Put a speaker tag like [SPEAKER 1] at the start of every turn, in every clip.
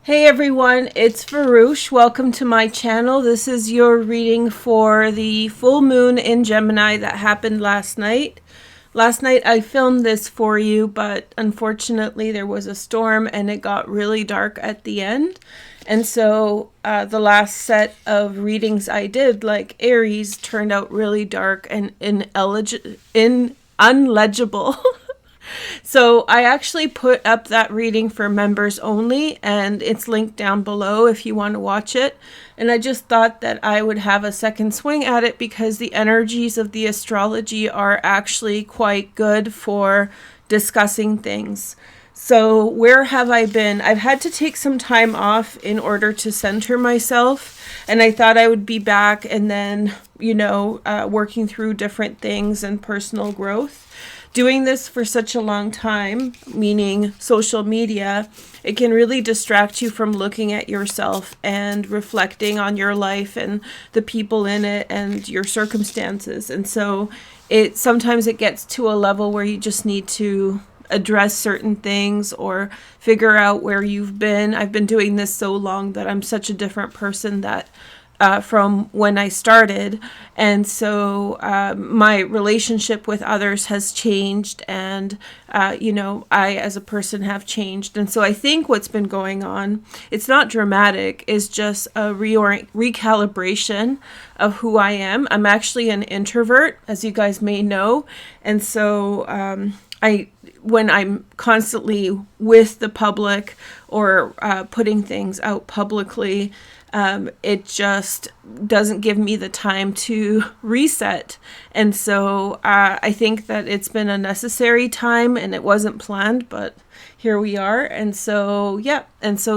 [SPEAKER 1] Hey everyone, it's Veroosh. Welcome to my channel. This is your reading for the full moon in Gemini that happened last night. Last night I filmed this for you, but unfortunately there was a storm and it got really dark at the end. And so the last set of readings I did, like Aries, turned out really dark and unlegible. So I actually put up that reading for members only, and it's linked down below if you want to watch it. And I just thought that I would have a second swing at it because the energies of the astrology are actually quite good for discussing things. So where have I been? I've had to take some time off in order to center myself, and I thought I would be back and then, working through different things and personal growth. Doing this for such a long time, meaning social media, it can really distract you from looking at yourself and reflecting on your life and the people in it and your circumstances. And so sometimes it gets to a level where you just need to address certain things or figure out where you've been. I've been doing this so long that I'm such a different person that from when I started, and so my relationship with others has changed, and I as a person have changed. And so I think what's been going on, it's not dramatic, is just a recalibration of who I am. I'm actually an introvert, as you guys may know, and so when I'm constantly with the public or putting things out publicly, it just doesn't give me the time to reset. And so I think that it's been a necessary time, and it wasn't planned, but here we are. And so,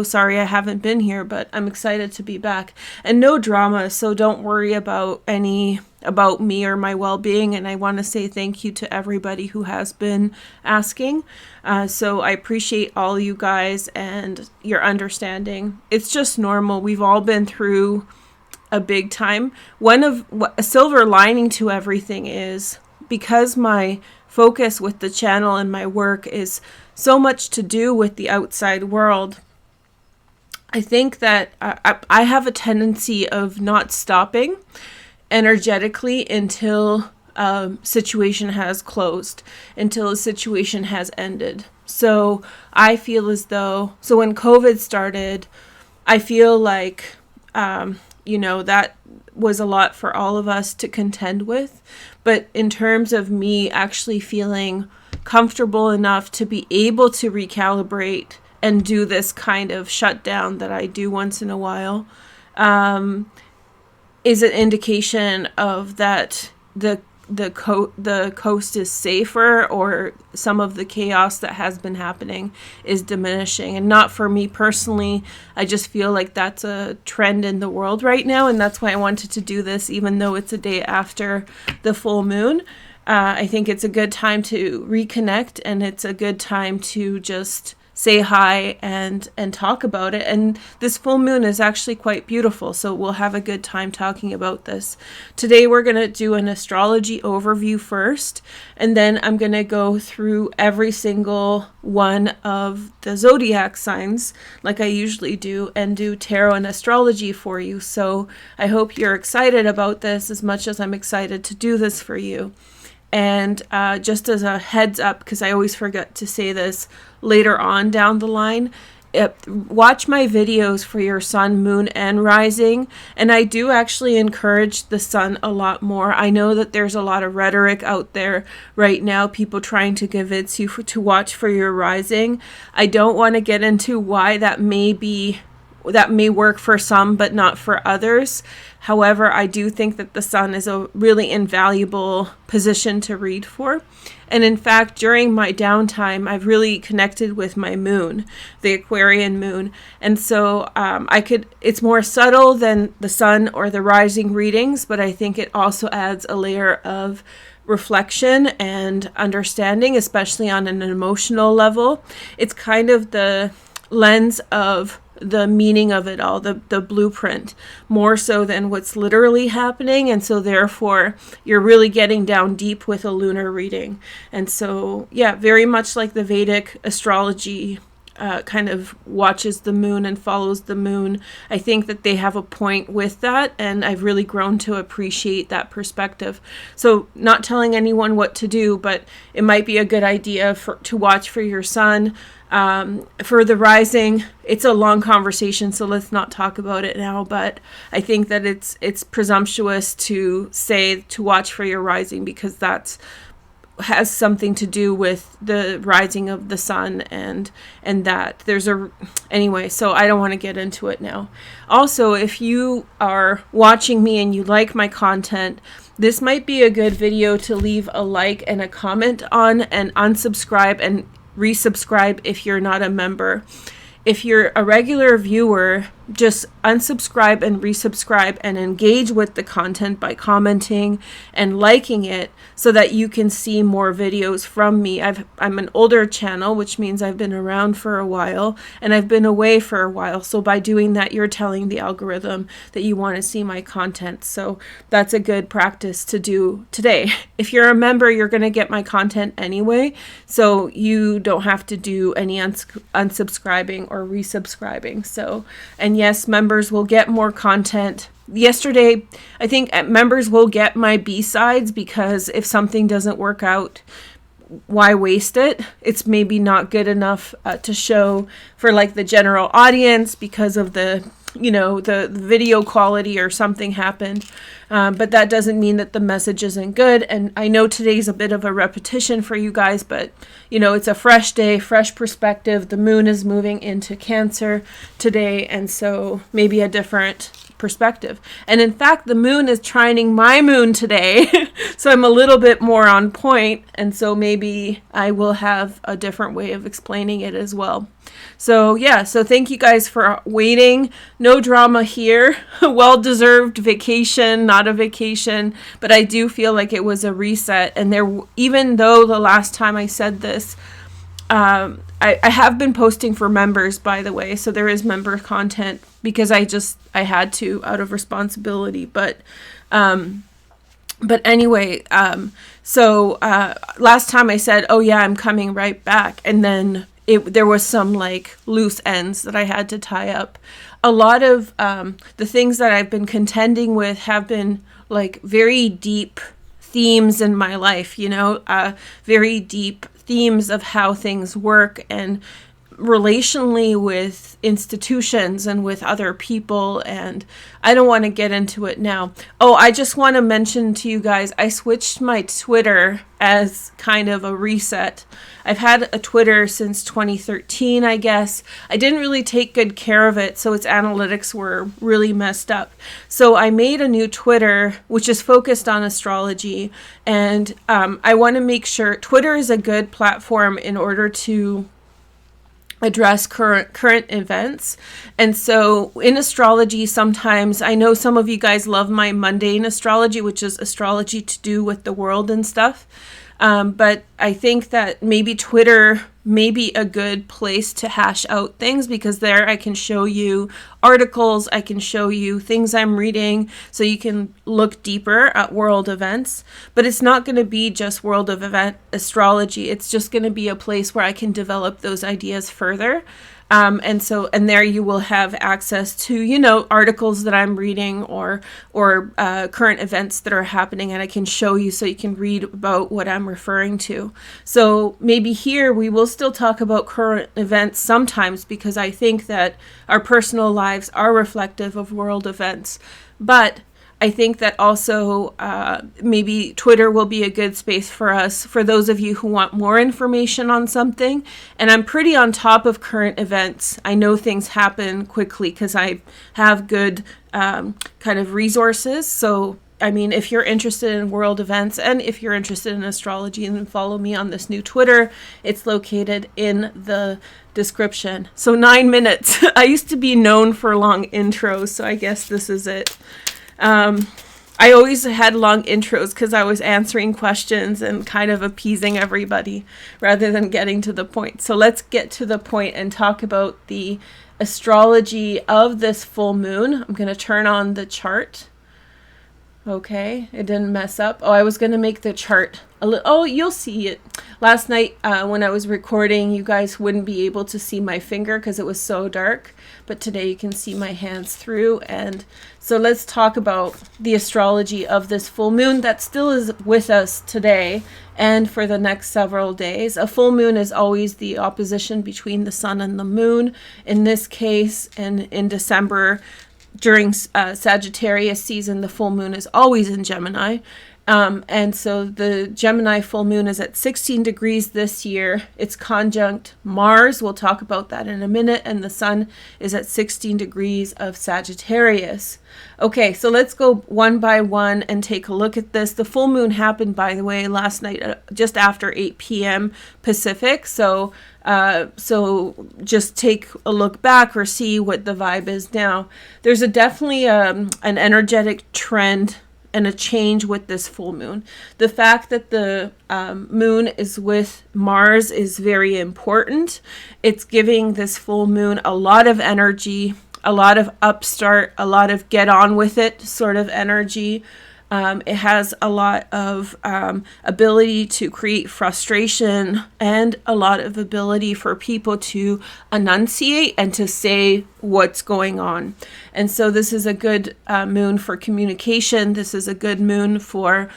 [SPEAKER 1] sorry I haven't been here, but I'm excited to be back. And no drama, so don't worry about me or my well-being. And I want to say thank you to everybody who has been asking. So I appreciate all you guys and your understanding. It's just normal. We've all been through a big time. A silver lining to everything is, because my focus with the channel and my work is so much to do with the outside world, I think that I have a tendency of not stopping energetically until a situation has closed, until a situation has ended. So I feel as though, when COVID started, I feel like, that was a lot for all of us to contend with. But in terms of me actually feeling comfortable enough to be able to recalibrate and do this kind of shutdown that I do once in a while, is an indication of that the coast is safer, or some of the chaos that has been happening is diminishing. And not for me personally, I just feel like that's a trend in the world right now, and that's why I wanted to do this, even though it's a day after the full moon. I think it's a good time to reconnect, and it's a good time to just say hi and talk about it. And this full moon is actually quite beautiful, so we'll have a good time talking about this. Today we're going to do an astrology overview first, and then I'm going to go through every single one of the zodiac signs like I usually do, and do tarot and astrology for you. So I hope you're excited about this as much as I'm excited to do this for you. And just as a heads up, because I always forget to say this later on down the line, watch my videos for your sun, moon, and rising. And I do actually encourage the sun a lot more. I know that there's a lot of rhetoric out there right now, people trying to convince you to watch for your rising. I don't want to get into why that may work for some but not for others. However, I do think that the sun is a really invaluable position to read for. And in fact, during my downtime, I've really connected with my moon, the Aquarian moon. And so it's more subtle than the sun or the rising readings, but I think it also adds a layer of reflection and understanding, especially on an emotional level. It's kind of the lens of the meaning of it all, the blueprint, more so than what's literally happening. And so therefore you're really getting down deep with a lunar reading. And so very much like the Vedic astrology kind of watches the moon and follows the moon. I think that they have a point with that, and I've really grown to appreciate that perspective. So not telling anyone what to do, but it might be a good idea to watch for your sun. For the rising, it's a long conversation, so let's not talk about it now, but I think that it's presumptuous to say to watch for your rising, because that's has something to do with the rising of the sun, and that there's anyway, so I don't want to get into it now. Also, if you are watching me and you like my content, this might be a good video to leave a like and a comment on, and unsubscribe and resubscribe if you're not a member. If you're a regular viewer, just unsubscribe and resubscribe and engage with the content by commenting and liking it, so that you can see more videos from me. I'm an older channel, which means I've been around for a while, and I've been away for a while. So by doing that, you're telling the algorithm that you want to see my content. So that's a good practice to do today. If you're a member, you're going to get my content anyway, so you don't have to do any unsubscribing or resubscribing. So, and yes, members will get more content. Yesterday, I think members will get my B-sides, because if something doesn't work out, why waste it? It's maybe not good enough to show for like the general audience because of the video quality, or something happened. But that doesn't mean that the message isn't good. And I know today's a bit of a repetition for you guys, but it's a fresh day, fresh perspective. The moon is moving into Cancer today, and so maybe a different perspective. And in fact, the moon is trining my moon today, so I'm a little bit more on point, and so maybe I will have a different way of explaining it as well. So yeah, so thank you guys for waiting. No drama here. Well-deserved vacation, not a vacation, but I do feel like it was a reset. And even though the last time I said this, I have been posting for members, by the way, so there is member content, because I had to, out of responsibility. But anyway, so last time I said, oh yeah, I'm coming right back, and then there was some like loose ends that I had to tie up. A lot of the things that I've been contending with have been like very deep themes in my life, very deep themes of how things work, and relationally with institutions and with other people, and I don't want to get into it now. Oh, I just want to mention to you guys, I switched my Twitter as kind of a reset. I've had a Twitter since 2013, I guess. I didn't really take good care of it, so its analytics were really messed up. So I made a new Twitter, which is focused on astrology, and I want to make sure Twitter is a good platform in order to address current events. And so in astrology, sometimes, I know some of you guys love my mundane astrology, which is astrology to do with the world and stuff. But I think that maybe Twitter may be a good place to hash out things, because there I can show you articles, I can show you things I'm reading, so you can look deeper at world events. But it's not going to be just world of event astrology. It's just going to be a place where I can develop those ideas further. And there you will have access to, articles that I'm reading, or current events that are happening, and I can show you so you can read about what I'm referring to. So maybe here we will still talk about current events sometimes, because I think that our personal lives are reflective of world events. But I think that also maybe Twitter will be a good space for us, for those of you who want more information on something. And I'm pretty on top of current events. I know things happen quickly because I have good kind of resources. So, I mean, if you're interested in world events, and if you're interested in astrology, then follow me on this new Twitter. It's located in the description. So 9 minutes. I used to be known for long intros, so I guess this is it. I always had long intros because I was answering questions and kind of appeasing everybody rather than getting to the point. So let's get to the point and talk about the astrology of this full moon. I'm going to turn on the chart. Okay, it didn't mess up. Oh, I was going to make the chart a little. Oh, you'll see it. Last night when I was recording, you guys wouldn't be able to see my finger because it was so dark. But today you can see my hands through. And so let's talk about the astrology of this full moon that still is with us today and for the next several days. A full moon is always the opposition between the sun and the moon. In this case, and in December, during Sagittarius season, the full moon is always in Gemini. And so the Gemini full moon is at 16 degrees this year. It's conjunct Mars. We'll talk about that in a minute. And the sun is at 16 degrees of Sagittarius. Okay, so let's go one by one and take a look at this. The full moon happened, by the way, last night, just after 8 p.m. Pacific. So just take a look back or see what the vibe is now. There's definitely an energetic trend and a change with this full moon. The fact that the moon is with Mars is very important. It's giving this full moon a lot of energy, a lot of upstart, a lot of get on with it sort of energy. It has a lot of ability to create frustration and a lot of ability for people to enunciate and to say what's going on. And so this is a good moon for communication. This is a good moon for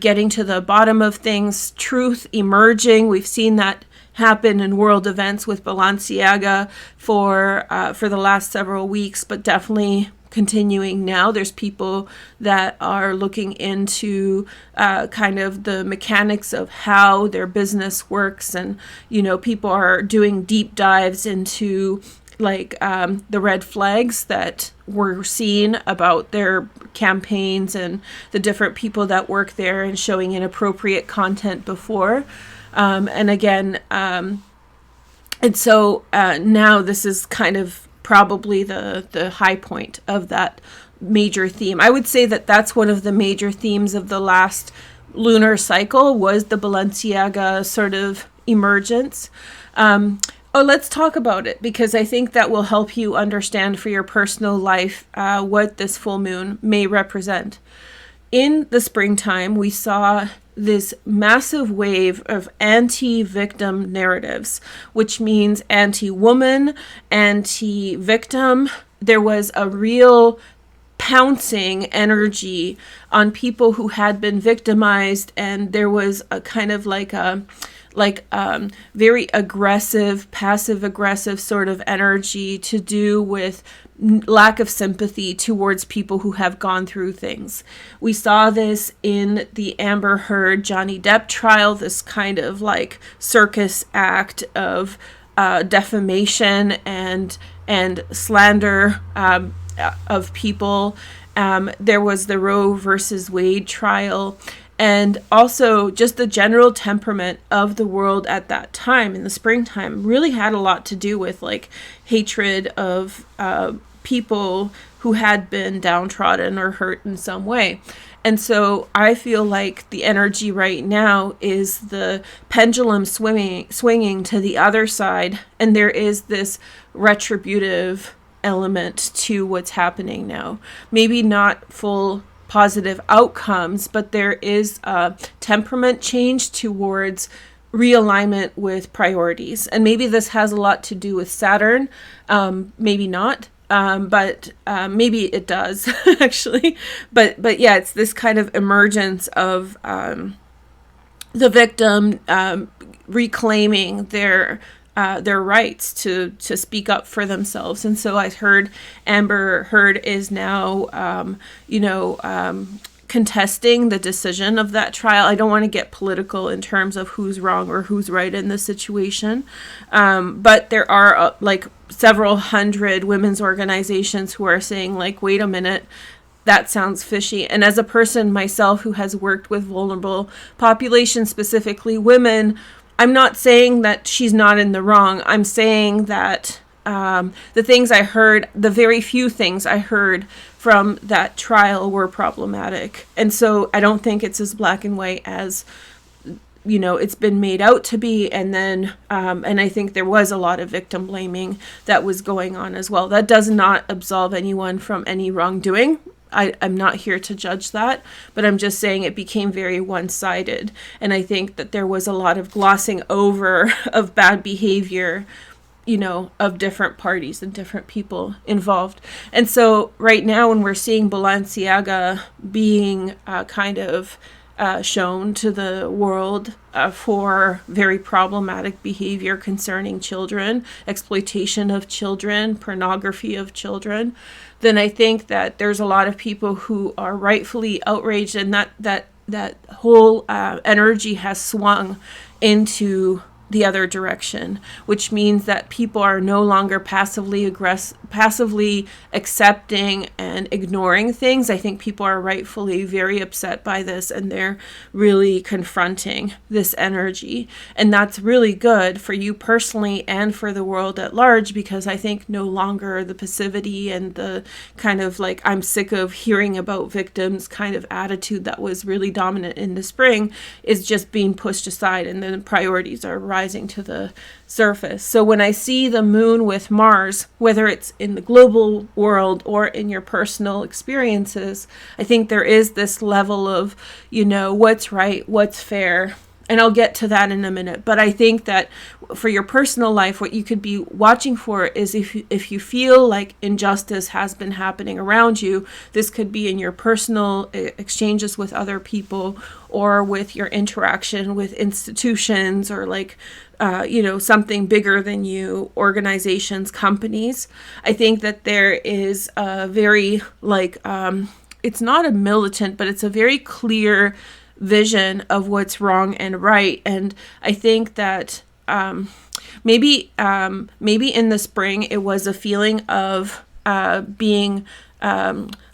[SPEAKER 1] getting to the bottom of things, truth emerging. We've seen that happen in world events with Balenciaga for the last several weeks, but definitely continuing now. There's people that are looking into kind of the mechanics of how their business works, and people are doing deep dives into like the red flags that were seen about their campaigns and the different people that work there, and showing inappropriate content before. And again, and so now this is kind of probably the high point of that major theme. I would say that that's one of the major themes of the last lunar cycle, was the Balenciaga sort of emergence. Let's talk about it, because I think that will help you understand for your personal life what this full moon may represent. In the springtime, we saw this massive wave of anti-victim narratives, which means anti-woman, anti-victim. There was a real pouncing energy on people who had been victimized, and there was a kind of like very aggressive, passive-aggressive sort of energy to do with lack of sympathy towards people who have gone through things. We saw this in the Amber Heard Johnny Depp trial, this kind of like circus act of defamation and slander of people. There was the Roe versus Wade trial. And also just the general temperament of the world at that time in the springtime really had a lot to do with like hatred of people who had been downtrodden or hurt in some way. And so I feel like the energy right now is the pendulum swinging to the other side. And there is this retributive element to what's happening now. Maybe not full positive outcomes, but there is a temperament change towards realignment with priorities. And maybe this has a lot to do with Saturn, maybe not, but maybe it does actually. But yeah, it's this kind of emergence of the victim reclaiming their rights to speak up for themselves. And so I heard Amber Heard is now, contesting the decision of that trial. I don't want to get political in terms of who's wrong or who's right in this situation. But there are like several hundred women's organizations who are saying like, wait a minute, that sounds fishy. And as a person myself who has worked with vulnerable populations, specifically women, I'm not saying that she's not in the wrong. I'm saying that the things I heard, the very few things I heard from that trial were problematic. And so I don't think it's as black and white as, it's been made out to be. And then, and I think there was a lot of victim blaming that was going on as well. That does not absolve anyone from any wrongdoing. I'm not here to judge that, but I'm just saying it became very one-sided. And I think that there was a lot of glossing over of bad behavior, of different parties and different people involved. And so right now when we're seeing Balenciaga being kind of shown to the world for very problematic behavior concerning children, exploitation of children, pornography of children, then I think that there's a lot of people who are rightfully outraged, and that whole energy has swung into the other direction, which means that people are no longer passively accepting and ignoring things. I think people are rightfully very upset by this, and they're really confronting this energy. And that's really good for you personally and for the world at large, because I think no longer the passivity and the kind of like, I'm sick of hearing about victims kind of attitude that was really dominant in the spring is just being pushed aside, and then priorities are rising to the surface. So when I see the moon with Mars, whether it's in the global world or in your personal experiences, I think there is this level of, what's right, what's fair. And I'll get to that in a minute. But I think that for your personal life, what you could be watching for is if you feel like injustice has been happening around you, this could be in your personal exchanges with other people, or with your interaction with institutions, or like, something bigger than you, organizations, companies. I think that there is a very it's not a militant, but it's a very clear vision of what's wrong and right. And I think that maybe in the spring it was a feeling of being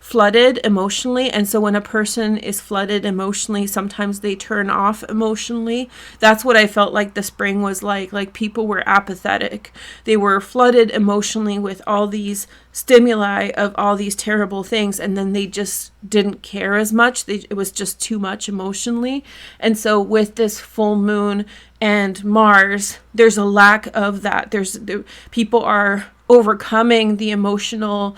[SPEAKER 1] flooded emotionally. And so when a person is flooded emotionally, sometimes they turn off emotionally. That's what I felt like the spring was like people were apathetic. They were flooded emotionally with all these stimuli of all these terrible things, and then they just didn't care as much. It was just too much emotionally. And so with this full moon and Mars, there's a lack of that. People are overcoming the emotional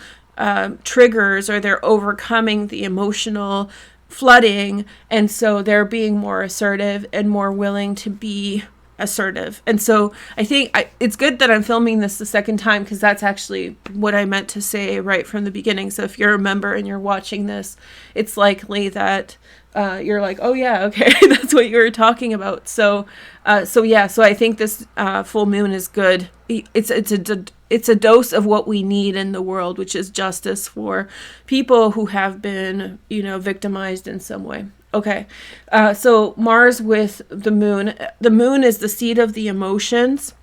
[SPEAKER 1] triggers, or they're overcoming the emotional flooding, and so they're being more assertive and more willing to be assertive. And so I think it's good that I'm filming this the second time, because that's actually what I meant to say right from the beginning. So if you're a member and you're watching this, it's likely that you're like, oh yeah, okay, that's what you were talking about. So I think this full moon is good. It's a dose of what we need in the world, which is justice for people who have been, victimized in some way. Okay, so Mars with the moon. The moon is the seat of the emotions.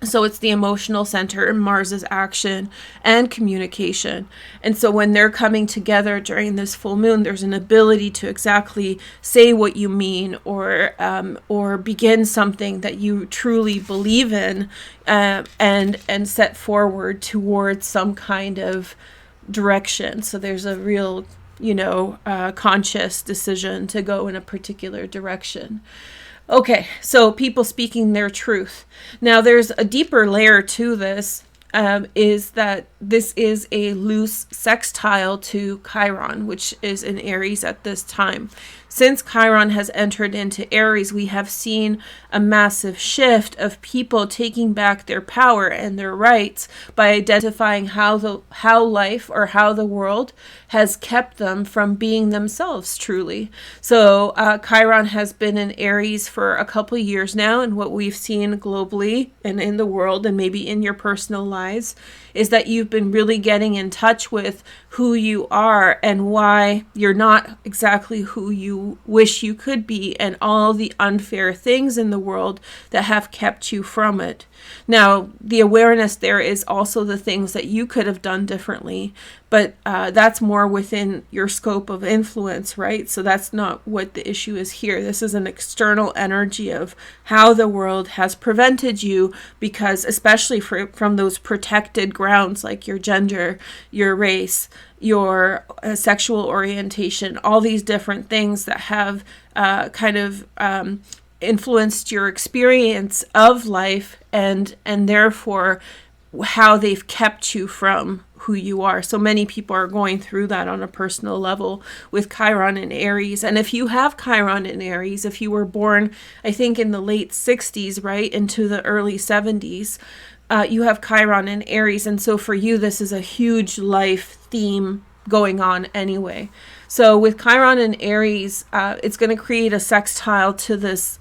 [SPEAKER 1] So it's the emotional center in Mars's action and communication. And so when they're coming together during this full moon, there's an ability to exactly say what you mean, or begin something that you truly believe in, and set forward towards some kind of direction. So there's a real, conscious decision to go in a particular direction. Okay, so people speaking their truth. Now, there's a deeper layer to this, is that this is a loose sextile to Chiron, which is in Aries at this time. Since Chiron has entered into Aries, we have seen a massive shift of people taking back their power and their rights by identifying how life, or how the world has kept them from being themselves truly. So Chiron has been in Aries for a couple years now, and what we've seen globally and in the world, and maybe in your personal lives, is that you've been really getting in touch with who you are and why you're not exactly who you wish you could be, and all the unfair things in the world that have kept you from it. Now, the awareness there is also the things that you could have done differently, but that's more within your scope of influence, right? So that's not what the issue is here. This is an external energy of how the world has prevented you, because especially from those protected grounds like your gender, your race, your sexual orientation, all these different things that have influenced your experience of life, and therefore how they've kept you from who you are. So many people are going through that on a personal level with Chiron and Aries. And if you have Chiron and Aries, if you were born, I think in the late 60s, right, into the early 70s, you have Chiron and Aries. And so for you, this is a huge life theme going on anyway. So with Chiron and Aries, it's going to create a sextile to this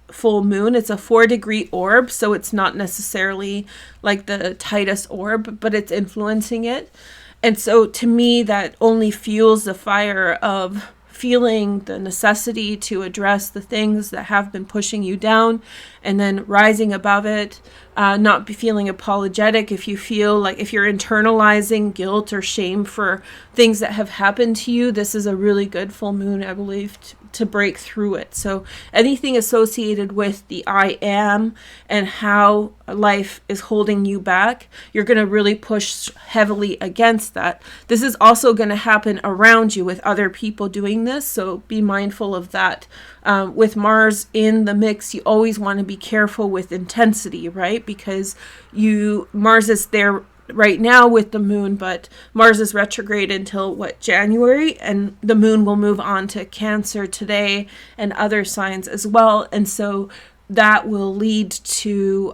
[SPEAKER 1] full moon. It's a 4-degree orb, so it's not necessarily like the tightest orb, but it's influencing it. And so to me, that only fuels the fire of feeling the necessity to address the things that have been pushing you down and then rising above it, not be feeling apologetic if you feel like, if you're internalizing guilt or shame for things that have happened to you. This is a really good full moon, I believe, to break through it. So anything associated with the I am and how life is holding you back, you're going to really push heavily against that. This is also going to happen around you with other people doing this, so be mindful of that. With Mars in the mix, you always want to be careful with intensity, right? Because Mars is there right now with the moon, but Mars is retrograde until January, and the moon will move on to Cancer today and other signs as well. And so that will lead to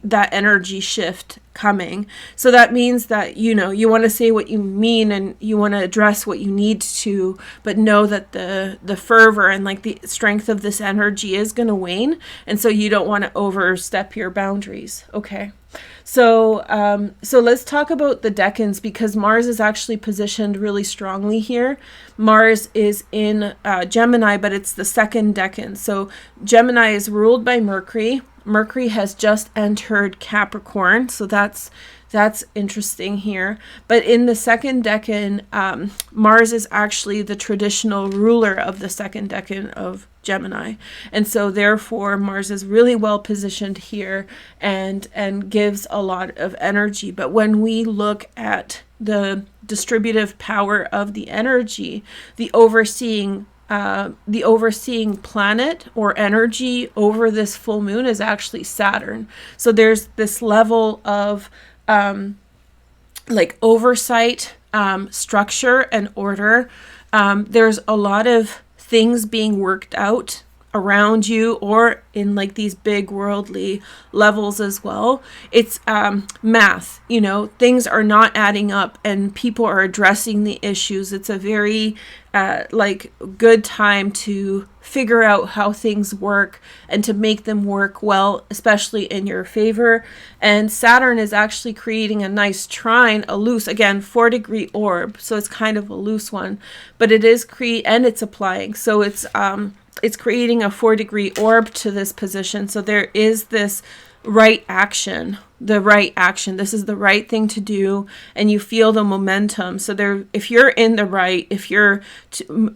[SPEAKER 1] that energy shift coming. So that means that, you want to say what you mean and you want to address what you need to, but know that the fervor and like the strength of this energy is going to wane. And so you don't want to overstep your boundaries. Okay. So let's talk about the decans, because Mars is actually positioned really strongly here. Mars is in Gemini, but it's the second decan. So Gemini is ruled by Mercury. Mercury has just entered Capricorn, so that's interesting here. But in the second decan, Mars is actually the traditional ruler of the second decan of Gemini. And so therefore Mars is really well positioned here and gives a lot of energy. But when we look at the distributive power of the energy, the overseeing planet or energy over this full moon is actually Saturn. So there's this level of like oversight, structure and order. There's a lot of things being worked out around you or in like these big worldly levels as well. It's math, things are not adding up and people are addressing the issues. It's a very good time to figure out how things work and to make them work well, especially in your favor. And Saturn is actually creating a nice trine, a loose, again, 4-degree orb. So it's kind of a loose one, but it is and it's applying. So it's creating a 4-degree orb to this position. So there is this right action. This is the right thing to do, and you feel the momentum. So if you're in the right, if you're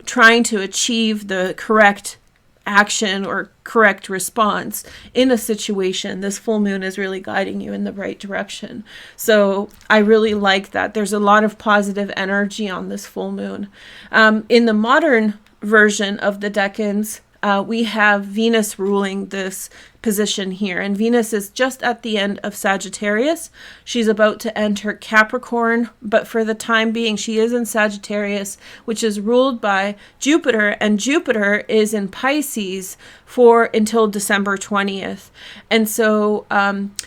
[SPEAKER 1] trying to achieve the correct action or correct response in a situation, this full moon is really guiding you in the right direction. So I really like that. There's a lot of positive energy on this full moon. In the modern version of the decans, we have Venus ruling this position here, and Venus is just at the end of Sagittarius. She's about to enter Capricorn, but for the time being she is in Sagittarius, which is ruled by Jupiter, and Jupiter is in Pisces until December 20th. And so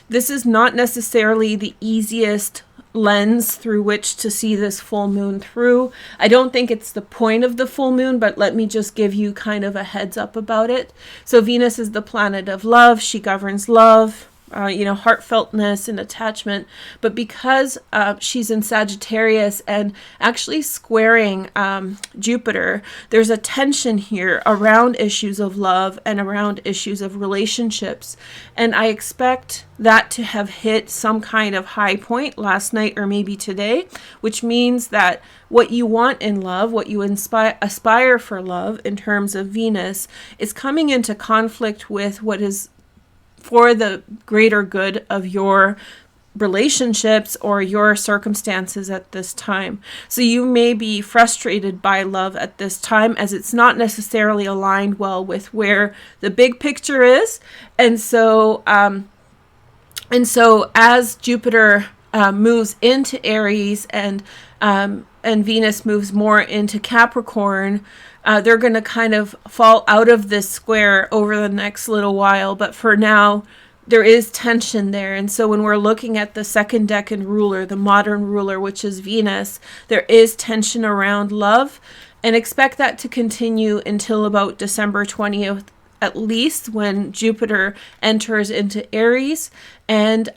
[SPEAKER 1] this is not necessarily the easiest lens through which to see this full moon through. I don't think it's the point of the full moon, but let me just give you kind of a heads up about it. So Venus is the planet of love. She governs love, heartfeltness and attachment. But because she's in Sagittarius and actually squaring Jupiter, there's a tension here around issues of love and around issues of relationships. And I expect that to have hit some kind of high point last night or maybe today, which means that what you want in love, what you aspire for love in terms of Venus, is coming into conflict with what is for the greater good of your relationships or your circumstances at this time. So you may be frustrated by love at this time, as it's not necessarily aligned well with where the big picture is. And so as Jupiter moves into Aries and Venus moves more into Capricorn, they're going to kind of fall out of this square over the next little while. But for now, there is tension there. And so when we're looking at the second decan ruler, the modern ruler, which is Venus, there is tension around love. And expect that to continue until about December 20th, at least, when Jupiter enters into Aries. And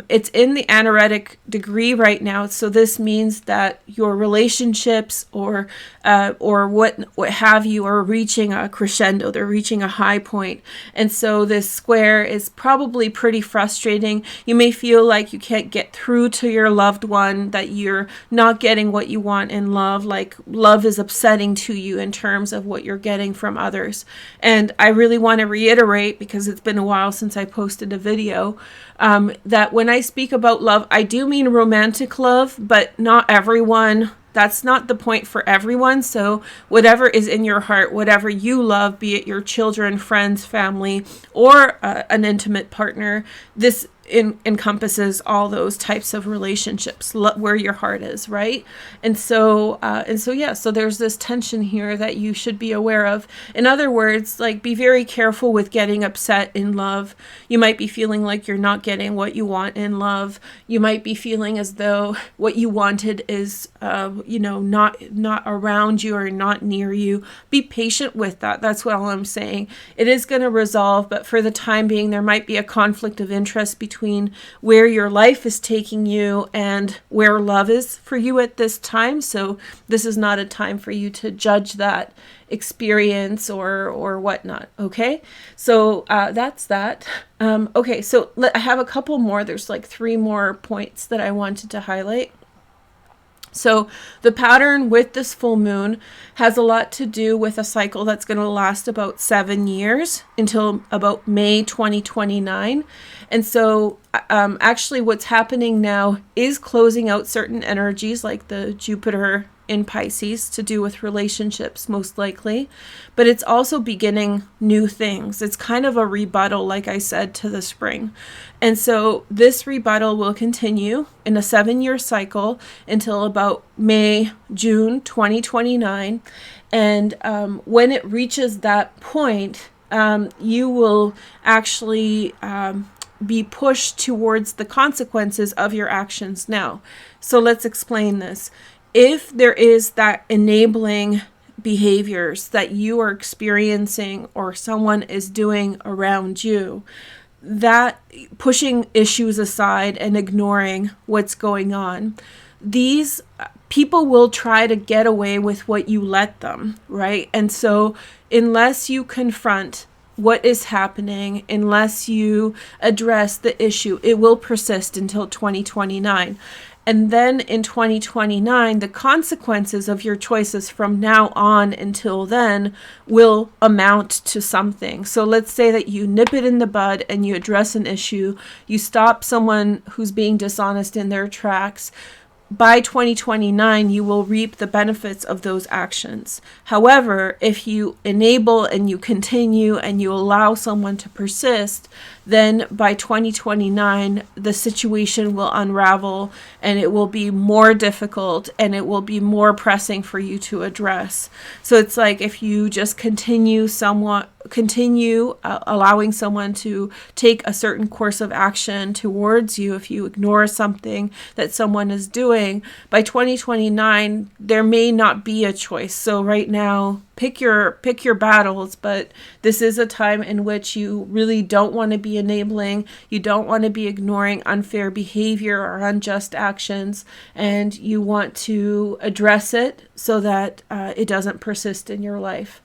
[SPEAKER 1] it's in the anaretic degree right now. So this means that your relationships or what have you are reaching a crescendo. They're reaching a high point. And so this square is probably pretty frustrating. You may feel like you can't get through to your loved one, that you're not getting what you want in love, like love is upsetting to you in terms of what you're getting from others. And I really want to reiterate, because it's been a while since I posted a video, that when I speak about love, I do mean romantic love, but not everyone. That's not the point for everyone. So whatever is in your heart, whatever you love, be it your children, friends, family, or an intimate partner, this encompasses all those types of relationships where your heart is, right? And so there's this tension here that you should be aware of. In other words, like, be very careful with getting upset in love. You might be feeling like you're not getting what you want in love. You might be feeling as though what you wanted is not around you or not near you. Be patient with that. That's what all I'm saying. It is going to resolve, but for the time being, there might be a conflict of interest between where your life is taking you and where love is for you at this time. So this is not a time for you to judge that experience or whatnot. Okay, so that's that. Okay, so I have a couple more. There's like 3 more points that I wanted to highlight. So the pattern with this full moon has a lot to do with a cycle that's going to last about 7 years until about May 2029. And so actually what's happening now is closing out certain energies, like the Jupiter in Pisces, to do with relationships most likely, but it's also beginning new things. It's kind of a rebuttal, like I said, to the spring. And so this rebuttal will continue in a 7-year cycle until about May, June 2029. And when it reaches that point, you will actually be pushed towards the consequences of your actions now. So let's explain this. If there is that enabling behaviors that you are experiencing or someone is doing around you, that pushing issues aside and ignoring what's going on, these people will try to get away with what you let them, right? And so unless you confront what is happening, unless you address the issue, it will persist until 2029. And then in 2029, the consequences of your choices from now on until then will amount to something. So let's say that you nip it in the bud and you address an issue, you stop someone who's being dishonest in their tracks. By 2029, you will reap the benefits of those actions. However, if you enable and you continue and you allow someone to persist, then by 2029, the situation will unravel and it will be more difficult and it will be more pressing for you to address. So it's like if you just continue allowing someone to take a certain course of action towards you, if you ignore something that someone is doing, by 2029, there may not be a choice. So right now, pick your battles, but this is a time in which you really don't want to be enabling, you don't want to be ignoring unfair behavior or unjust actions, and you want to address it so that it doesn't persist in your life.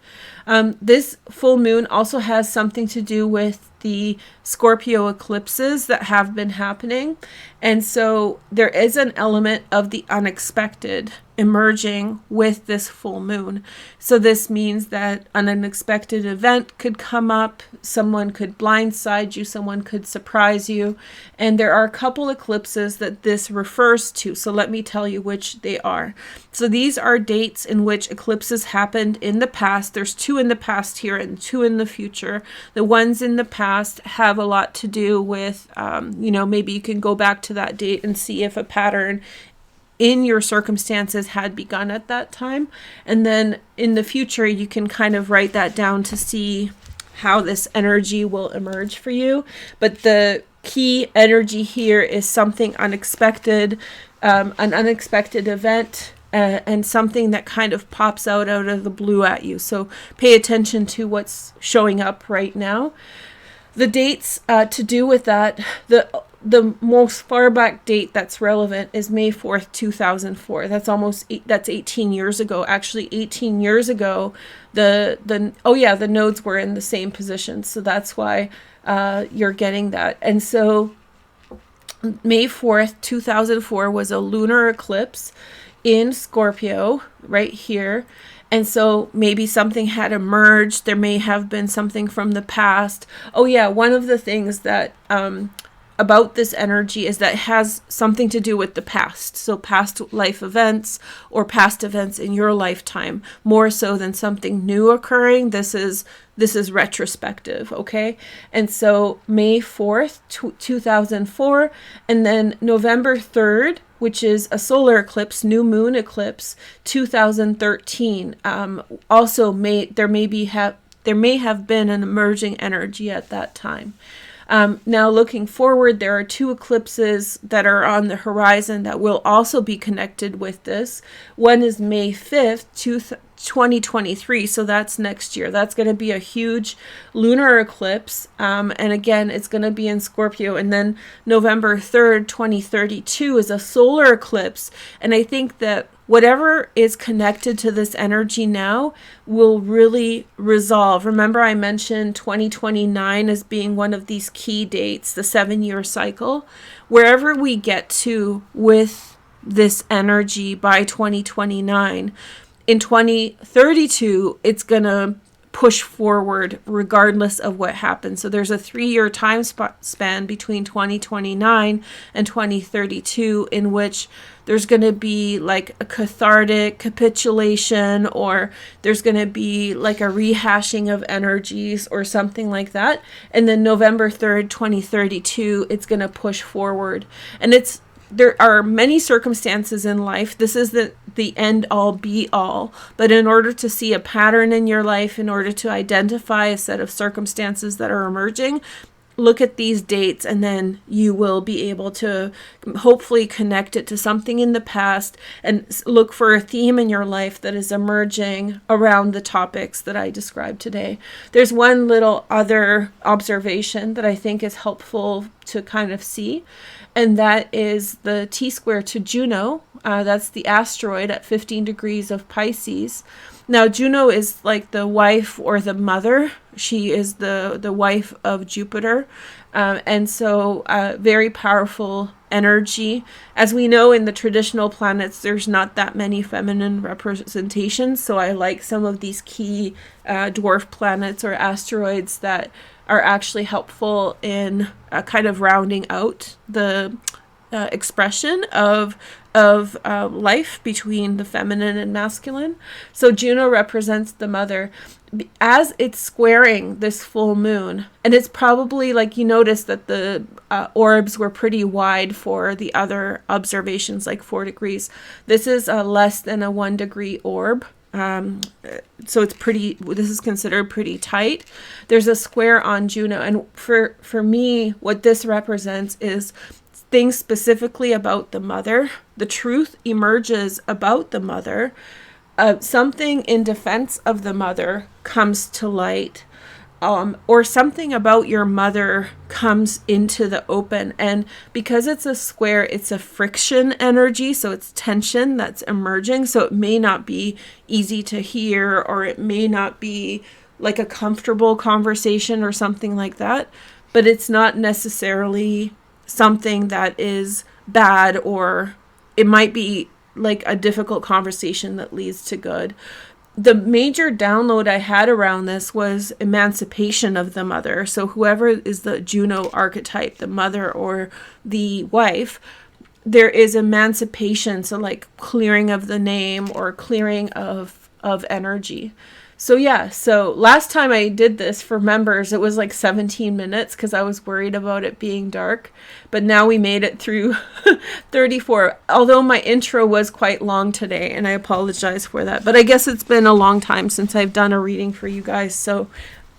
[SPEAKER 1] This full moon also has something to do with the Scorpio eclipses that have been happening. And so there is an element of the unexpected emerging with this full moon. So this means that an unexpected event could come up, someone could blindside you, someone could surprise you, and there are a couple eclipses that this refers to. So let me tell you which they are. So these are dates in which eclipses happened in the past. There's 2 in the past here and 2 in the future. The ones in the past have a lot to do with, maybe you can go back to that date and see if a pattern in your circumstances had begun at that time. And then in the future, you can kind of write that down to see how this energy will emerge for you. But the key energy here is something unexpected, an unexpected event, and something that kind of pops out of the blue at you. So pay attention to what's showing up right now. The dates to do with that, the most far back date that's relevant is May 4th, 2004. That's 18 years ago. Actually, 18 years ago, the nodes were in the same position. So that's why you're getting that. And so May 4th, 2004 was a lunar eclipse in Scorpio right here. And so maybe something had emerged. There may have been something from the past. Oh yeah, one of the things that about this energy is that it has something to do with the past. So past life events or past events in your lifetime, more so than something new occurring. This is retrospective, okay? And so May 4th, 2004, and then November 3rd, which is a solar eclipse, new moon eclipse, 2013. Also, there may have been an emerging energy at that time. Now, looking forward, there are 2 eclipses that are on the horizon that will also be connected with this. One is May 5th, 2023, so that's next year. That's going to be a huge lunar eclipse, and again, it's going to be in Scorpio. And then November 3rd, 2032 is a solar eclipse, and I think that whatever is connected to this energy now will really resolve. Remember, I mentioned 2029 as being one of these key dates, the 7-year cycle. Wherever we get to with this energy by 2029, in 2032, it's going to push forward regardless of what happens. So there's a 3-year time span between 2029 and 2032 in which there's going to be like a cathartic capitulation, or there's going to be like a rehashing of energies or something like that. And then November 3rd, 2032, it's going to push forward. And there are many circumstances in life. This is the end all be all. But in order to see a pattern in your life, in order to identify a set of circumstances that are emerging, look at these dates, and then you will be able to hopefully connect it to something in the past and look for a theme in your life that is emerging around the topics that I described today. There's one little other observation that I think is helpful to kind of see, and that is the T-square to Juno. That's the asteroid at 15 degrees of Pisces. Now, Juno is like the wife or the mother. She is the wife of Jupiter. And so very powerful energy. As we know, in the traditional planets, there's not that many feminine representations. So I like some of these key dwarf planets or asteroids that are actually helpful in kind of rounding out the expression of life between the feminine and masculine. So Juno represents the mother. As it's squaring this full moon, and it's probably like you notice that the orbs were pretty wide for the other observations, like 4 degrees. This is less than a 1 degree orb. So this is considered pretty tight. There's a square on Juno. And for me, what this represents is things specifically about the mother. The truth emerges about the mother. Something in defense of the mother comes to light. Or something about your mother comes into the open. And because it's a square, it's a friction energy. So it's tension that's emerging. So it may not be easy to hear, or it may not be like a comfortable conversation or something like that. But it's not necessarily something that is bad, or it might be like a difficult conversation that leads to good. The major download I had around this was emancipation of the mother. So whoever is the Juno archetype, the mother or the wife, there is emancipation. So like clearing of the name or clearing of energy. So yeah, so last time I did this for members, it was like 17 minutes because I was worried about it being dark. But now we made it through 34, although my intro was quite long today, and I apologize for that. But I guess it's been a long time since I've done a reading for you guys, so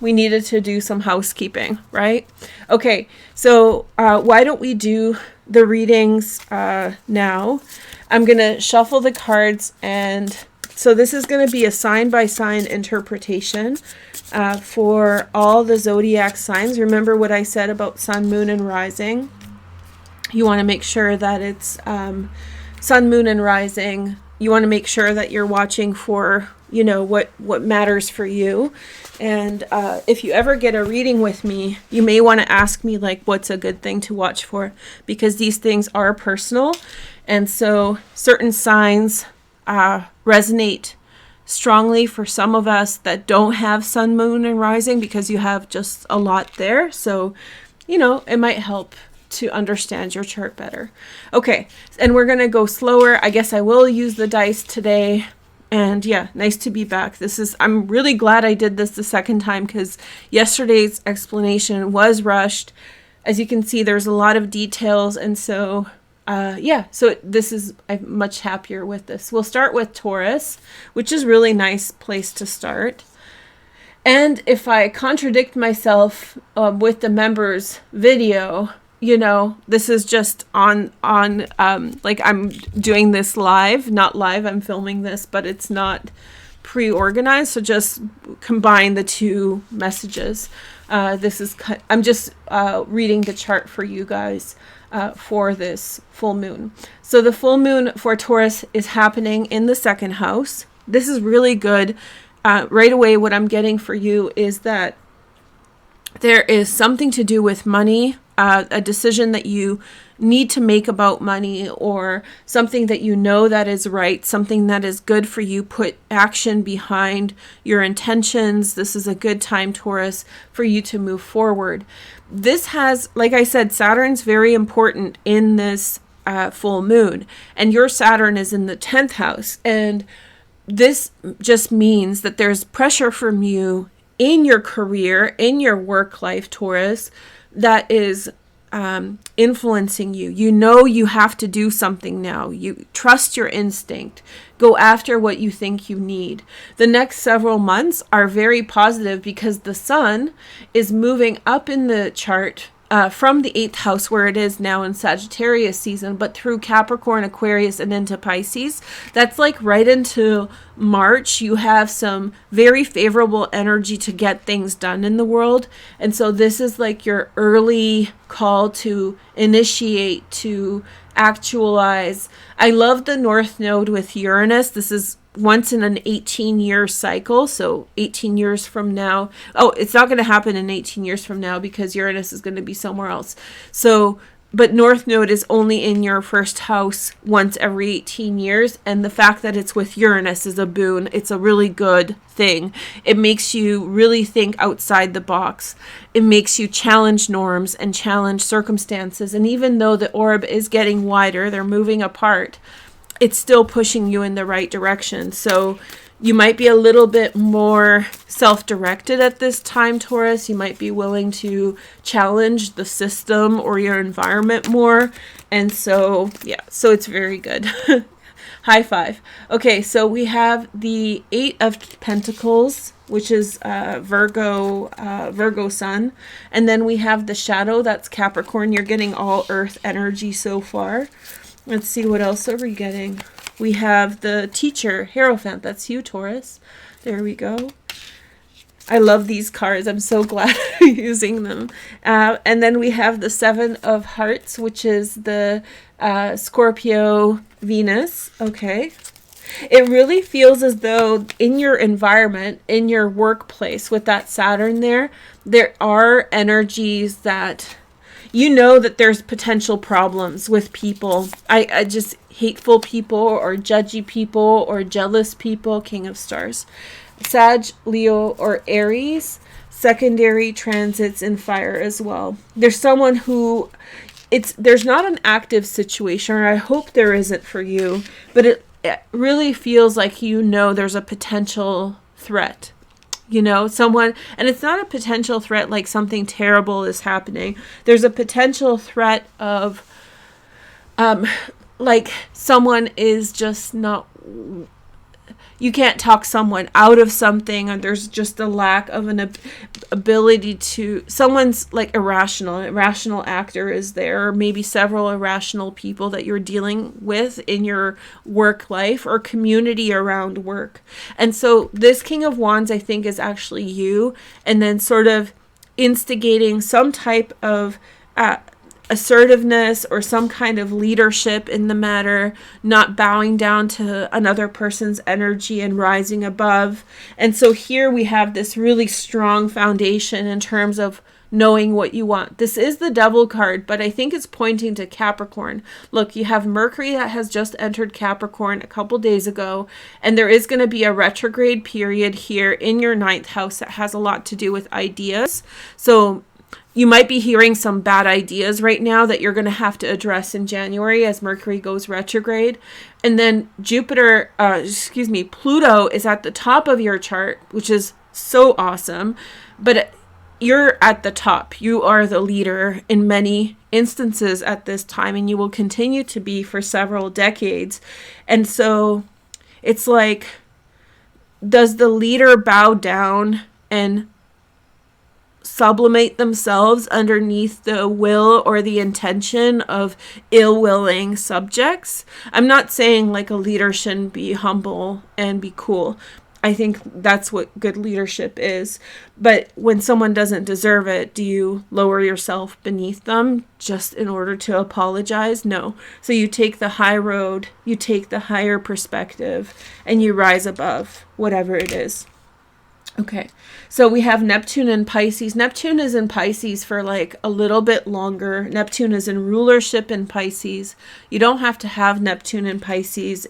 [SPEAKER 1] we needed to do some housekeeping, right? Okay, so why don't we do the readings now? I'm going to shuffle the cards, and so this is going to be a sign-by-sign interpretation for all the zodiac signs. Remember what I said about sun, moon, and rising. You want to make sure that it's sun, moon, and rising. You want to make sure that you're watching for, you know, what matters for you. And if you ever get a reading with me, you may want to ask me, like, what's a good thing to watch for? Because these things are personal. And so certain signs resonate strongly for some of us that don't have sun, moon, and rising, because you have just a lot there. So, you know, it might help to understand your chart better. Okay, and we're going to go slower. I guess I will use the dice today. And yeah, nice to be back. I'm really glad I did this the second time, because yesterday's explanation was rushed. As you can see, there's a lot of details. And so, I'm much happier with this. We'll start with Taurus, which is really nice place to start. And if I contradict myself with the members video, you know, this is just on like I'm doing this live, not live, I'm filming this, but it's not pre-organized. So just combine the two messages. I'm just reading the chart for you guys for this full moon. So the full moon for Taurus is happening in the second house. This is really good. Right away, what I'm getting for you is that there is something to do with money, a decision that you need to make about money, or something that you know that is right, something that is good for you. Put action behind your intentions. This is a good time, Taurus, for you to move forward. This has, like I said, Saturn's very important in this full moon, and your Saturn is in the 10th house. And this just means that there's pressure from you in your career, in your work life, Taurus, that is influencing you. You know you have to do something now. You trust your instinct. Go after what you think you need. The next several months are very positive because the sun is moving up in the chart from the 8th house, where it is now in Sagittarius season, but through Capricorn, Aquarius, and into Pisces. That's like right into March. You have some very favorable energy to get things done in the world. And so this is like your early call to initiate, to actualize. I love the North Node with Uranus. This is once in an 18-year cycle. So 18 years from now. Oh, it's not going to happen in 18 years from now because Uranus is going to be somewhere else. So, but North Node is only in your first house once every 18 years. And the fact that it's with Uranus is a boon. It's a really good thing. It makes you really think outside the box. It makes you challenge norms and challenge circumstances. And even though the orb is getting wider, they're moving apart, it's still pushing you in the right direction. So you might be a little bit more self-directed at this time, Taurus. You might be willing to challenge the system or your environment more. And so, yeah, so it's very good. High five. Okay, so we have the 8 of Pentacles, which is Virgo sun. And then we have the shadow, that's Capricorn. You're getting all earth energy so far. Let's see, what else are we getting? We have the teacher, Hierophant. That's you, Taurus. There we go. I love these cards. I'm so glad I'm using them. And then we have the 7 of Hearts, which is the Scorpio Venus. Okay. It really feels as though in your environment, in your workplace with that Saturn there are energies that you know that there's potential problems with people. I just hateful people or judgy people or jealous people. King of Stars. Sag, Leo, or Aries. Secondary transits in fire as well. There's someone who there's not an active situation, or I hope there isn't for you, but it really feels like there's a potential threat. Someone, and it's not a potential threat like something terrible is happening. There's a potential threat of like someone is just not, you can't talk someone out of something, and there's just a lack of an ability to, someone's like irrational actor is there, or maybe several irrational people that you're dealing with in your work life or community around work. And so this King of Wands, I think, is actually you, and then sort of instigating some type of assertiveness or some kind of leadership in the matter, not bowing down to another person's energy and rising above. And so here we have this really strong foundation in terms of knowing what you want. This is the Devil card, but I think it's pointing to Capricorn. Look, you have Mercury that has just entered Capricorn a couple days ago, and there is going to be a retrograde period here in your 9th house that has a lot to do with ideas. So you might be hearing some bad ideas right now that you're going to have to address in January as Mercury goes retrograde. And then Pluto is at the top of your chart, which is so awesome. But you're at the top. You are the leader in many instances at this time, and you will continue to be for several decades. And so it's like, does the leader bow down and sublimate themselves underneath the will or the intention of ill-willing subjects? I'm not saying like a leader shouldn't be humble and be cool. I think that's what good leadership is. But when someone doesn't deserve it, do you lower yourself beneath them just in order to apologize? No. So you take the high road, you take the higher perspective, and you rise above whatever it is. Okay, so we have Neptune in Pisces. Neptune is in Pisces for like a little bit longer. Neptune is in rulership in Pisces. You don't have to have Neptune in Pisces.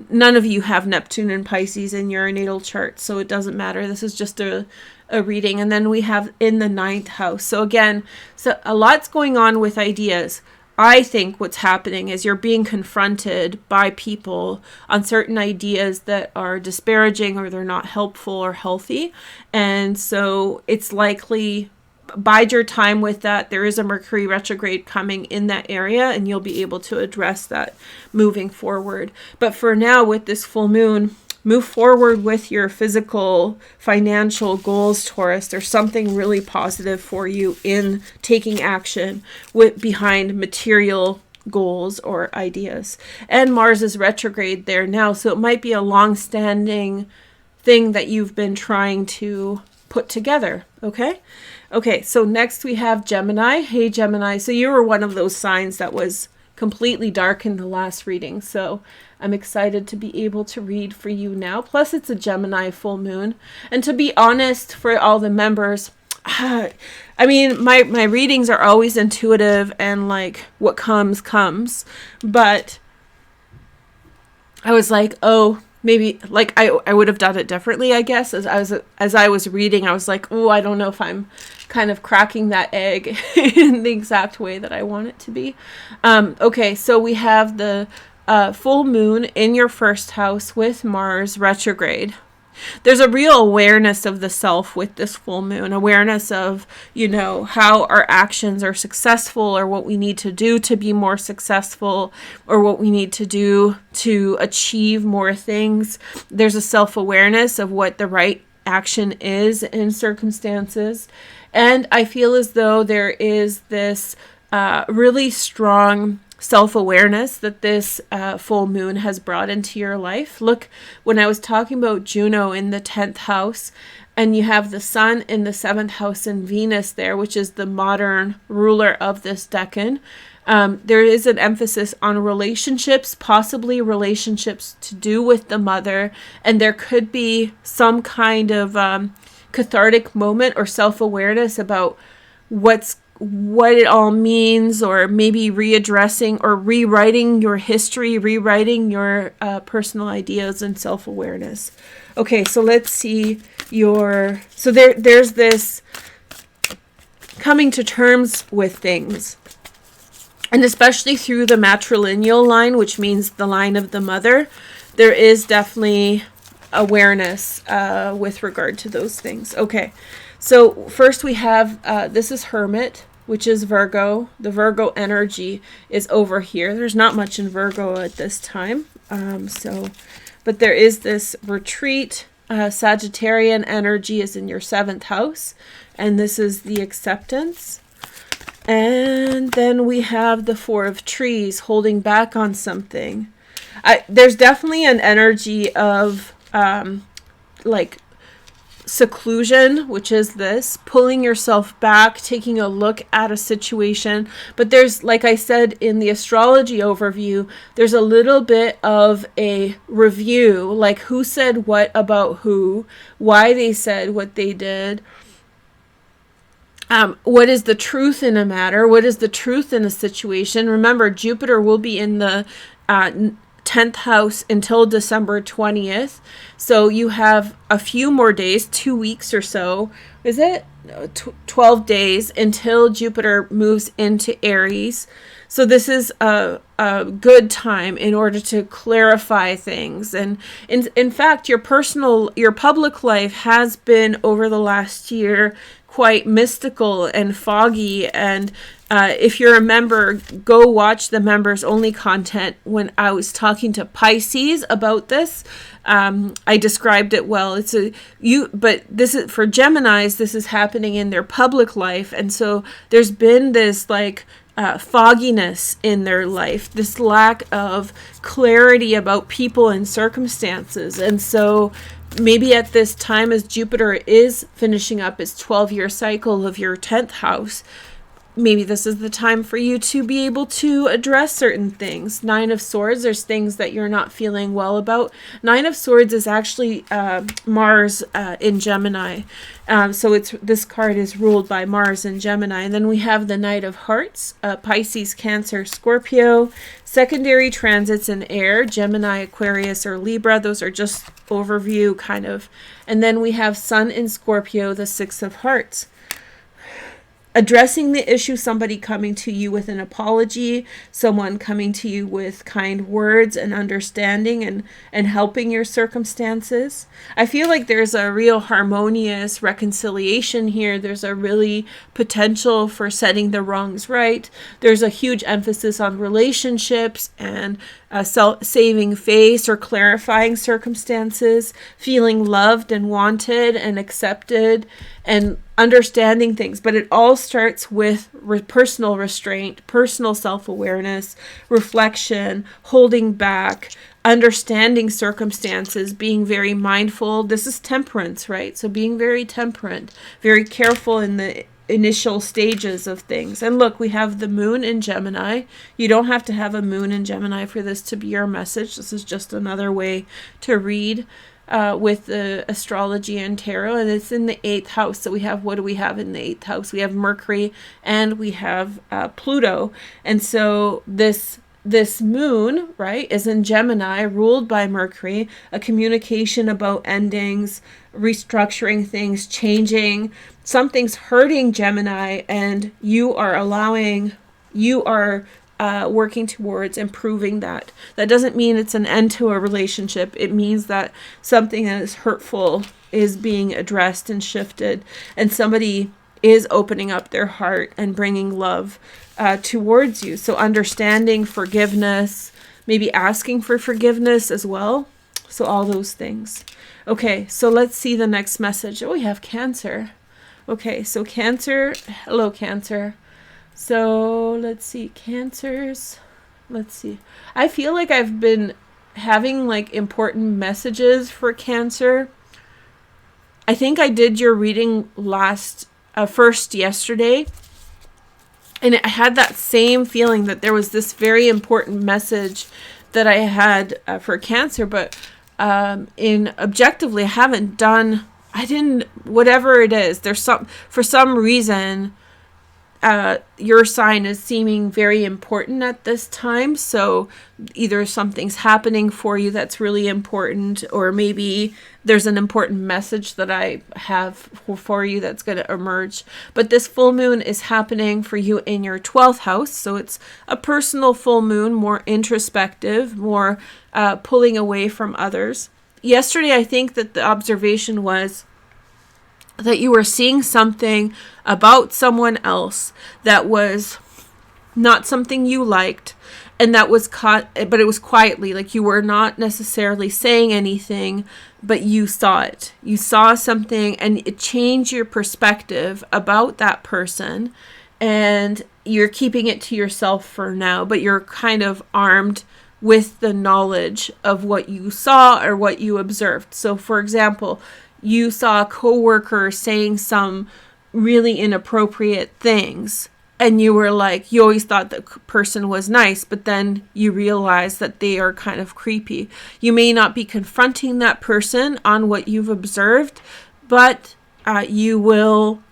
[SPEAKER 1] None of you have Neptune in Pisces in your natal chart, so it doesn't matter. This is just a reading. And then we have in the 9th house. So again, so a lot's going on with ideas. I think what's happening is you're being confronted by people on certain ideas that are disparaging or they're not helpful or healthy. And so it's likely, bide your time with that. There is a Mercury retrograde coming in that area, and you'll be able to address that moving forward. But for now, with this full moon, move forward with your physical, financial goals, Taurus. There's something really positive for you in taking action behind material goals or ideas. And Mars is retrograde there now, so it might be a long-standing thing that you've been trying to put together, okay? Okay, so next we have Gemini. Hey, Gemini. So you were one of those signs that was completely dark in the last reading, so I'm excited to be able to read for you now. Plus, it's a Gemini full moon. And to be honest, for all the members, I mean, my readings are always intuitive and like what comes. But I was like, oh, maybe like I would have done it differently, I guess. As I was reading, I was like, oh, I don't know if I'm kind of cracking that egg in the exact way that I want it to be. Okay, so we have the full moon in your 1st house with Mars retrograde. There's a real awareness of the self with this full moon, awareness of, how our actions are successful, or what we need to do to be more successful, or what we need to do to achieve more things. There's a self-awareness of what the right action is in circumstances. And I feel as though there is this really strong self-awareness that this full moon has brought into your life. Look, when I was talking about Juno in the 10th house, and you have the sun in the 7th house and Venus there, which is the modern ruler of this decan, there is an emphasis on relationships, possibly relationships to do with the mother, and there could be some kind of cathartic moment or self-awareness about what it all means, or maybe readdressing or rewriting your history, rewriting your personal ideas and self-awareness. Okay, so let's see so there's this coming to terms with things. And especially through the matrilineal line, which means the line of the mother, there is definitely awareness with regard to those things. Okay, so first we have, this is Hermit, which is Virgo. The Virgo energy is over here. There's not much in Virgo at this time. But there is this retreat. Sagittarian energy is in your 7th house. And this is the acceptance. And then we have the 4 of trees holding back on something. There's definitely an energy of like seclusion, which is this, pulling yourself back, taking a look at a situation. But there's, like I said in the astrology overview, there's a little bit of a review, like who said what about who, why they said what they did. What is the truth in a matter? What is the truth in a situation? Remember, Jupiter will be in the 10th house until December 20th. So you have a few more days, 2 weeks or so. Is it? 12 days until Jupiter moves into Aries. So this is a good time in order to clarify things. And in fact, your public life has been over the last year quite mystical and foggy. And if you're a member, go watch the members only content when I was talking to Pisces about this. I described it well. But this is for Geminis. This is happening in their public life, and so there's been this fogginess in their life, this lack of clarity about people and circumstances, and so maybe at this time, as Jupiter is finishing up its 12-year cycle of your 10th house, maybe this is the time for you to be able to address certain things. 9 of Swords, there's things that you're not feeling well about. 9 of Swords is actually Mars in Gemini. So this card is ruled by Mars in Gemini. And then we have the Knight of Hearts, Pisces, Cancer, Scorpio. Secondary transits in air, Gemini, Aquarius, or Libra. Those are just overview kind of. And then we have Sun in Scorpio, the 6 of Hearts. Addressing the issue, somebody coming to you with an apology, someone coming to you with kind words and understanding and helping your circumstances. I feel like there's a real harmonious reconciliation here. There's a really potential for setting the wrongs right. There's a huge emphasis on relationships and saving face or clarifying circumstances, feeling loved and wanted and accepted and understanding things. But it all starts with personal restraint, personal self-awareness, reflection, holding back, understanding circumstances, being very mindful. This is temperance, right? So being very temperate, very careful in the initial stages of things. And look, we have the moon in Gemini. You don't have to have a moon in Gemini for this to be your message. This is just another way to read with the astrology and tarot, and it's in the 8th house. So we have, what do we have in the 8th house? We have Mercury and we have Pluto. And so this moon, right, is in Gemini, ruled by Mercury, a communication about endings, restructuring things, changing. Something's hurting Gemini, and you are working towards improving that. That doesn't mean it's an end to a relationship. It means that something that is hurtful is being addressed and shifted, and somebody is opening up their heart and bringing love towards you. So understanding, forgiveness, maybe asking for forgiveness as well. So all those things. Okay, so let's see the next message. Oh, we have Cancer. Okay, so Cancer. Hello, Cancer. So let's see, Cancers. Let's see. I feel like I've been having important messages for Cancer. I think I did your reading first yesterday. And I had that same feeling that there was this very important message that I had for Cancer. But objectively, whatever it is, for some reason, your sign is seeming very important at this time. So either something's happening for you that's really important, or maybe there's an important message that I have for you that's going to emerge. But this full moon is happening for you in your 12th house. So it's a personal full moon, more introspective, more pulling away from others. Yesterday, I think that the observation was that you were seeing something about someone else that was not something you liked, and that was caught, but it was quietly, like you were not necessarily saying anything, but you saw it. You saw something, and it changed your perspective about that person, and you're keeping it to yourself for now, but you're kind of armed with the knowledge of what you saw or what you observed. So, for example, you saw a coworker saying some really inappropriate things, and you were like, you always thought the person was nice, but then you realize that they are kind of creepy. You may not be confronting that person on what you've observed, but you will.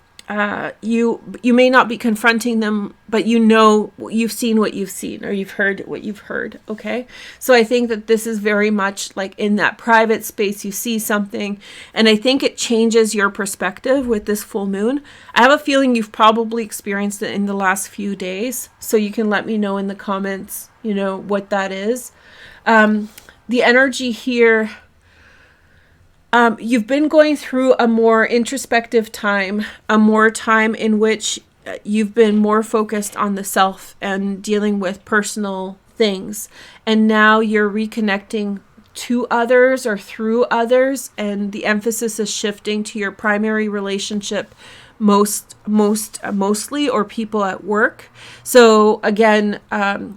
[SPEAKER 1] You may not be confronting them, but you know you've seen what you've seen, or you've heard what you've heard. Okay, so I think that this is very much like in that private space. You see something, and I think it changes your perspective with this full moon. I have a feeling you've probably experienced it in the last few days, so you can let me know in the comments, what that is. The energy here. You've been going through a more introspective time, a more time in which you've been more focused on the self and dealing with personal things. And now you're reconnecting to others or through others, and the emphasis is shifting to your primary relationship mostly, or people at work. So again,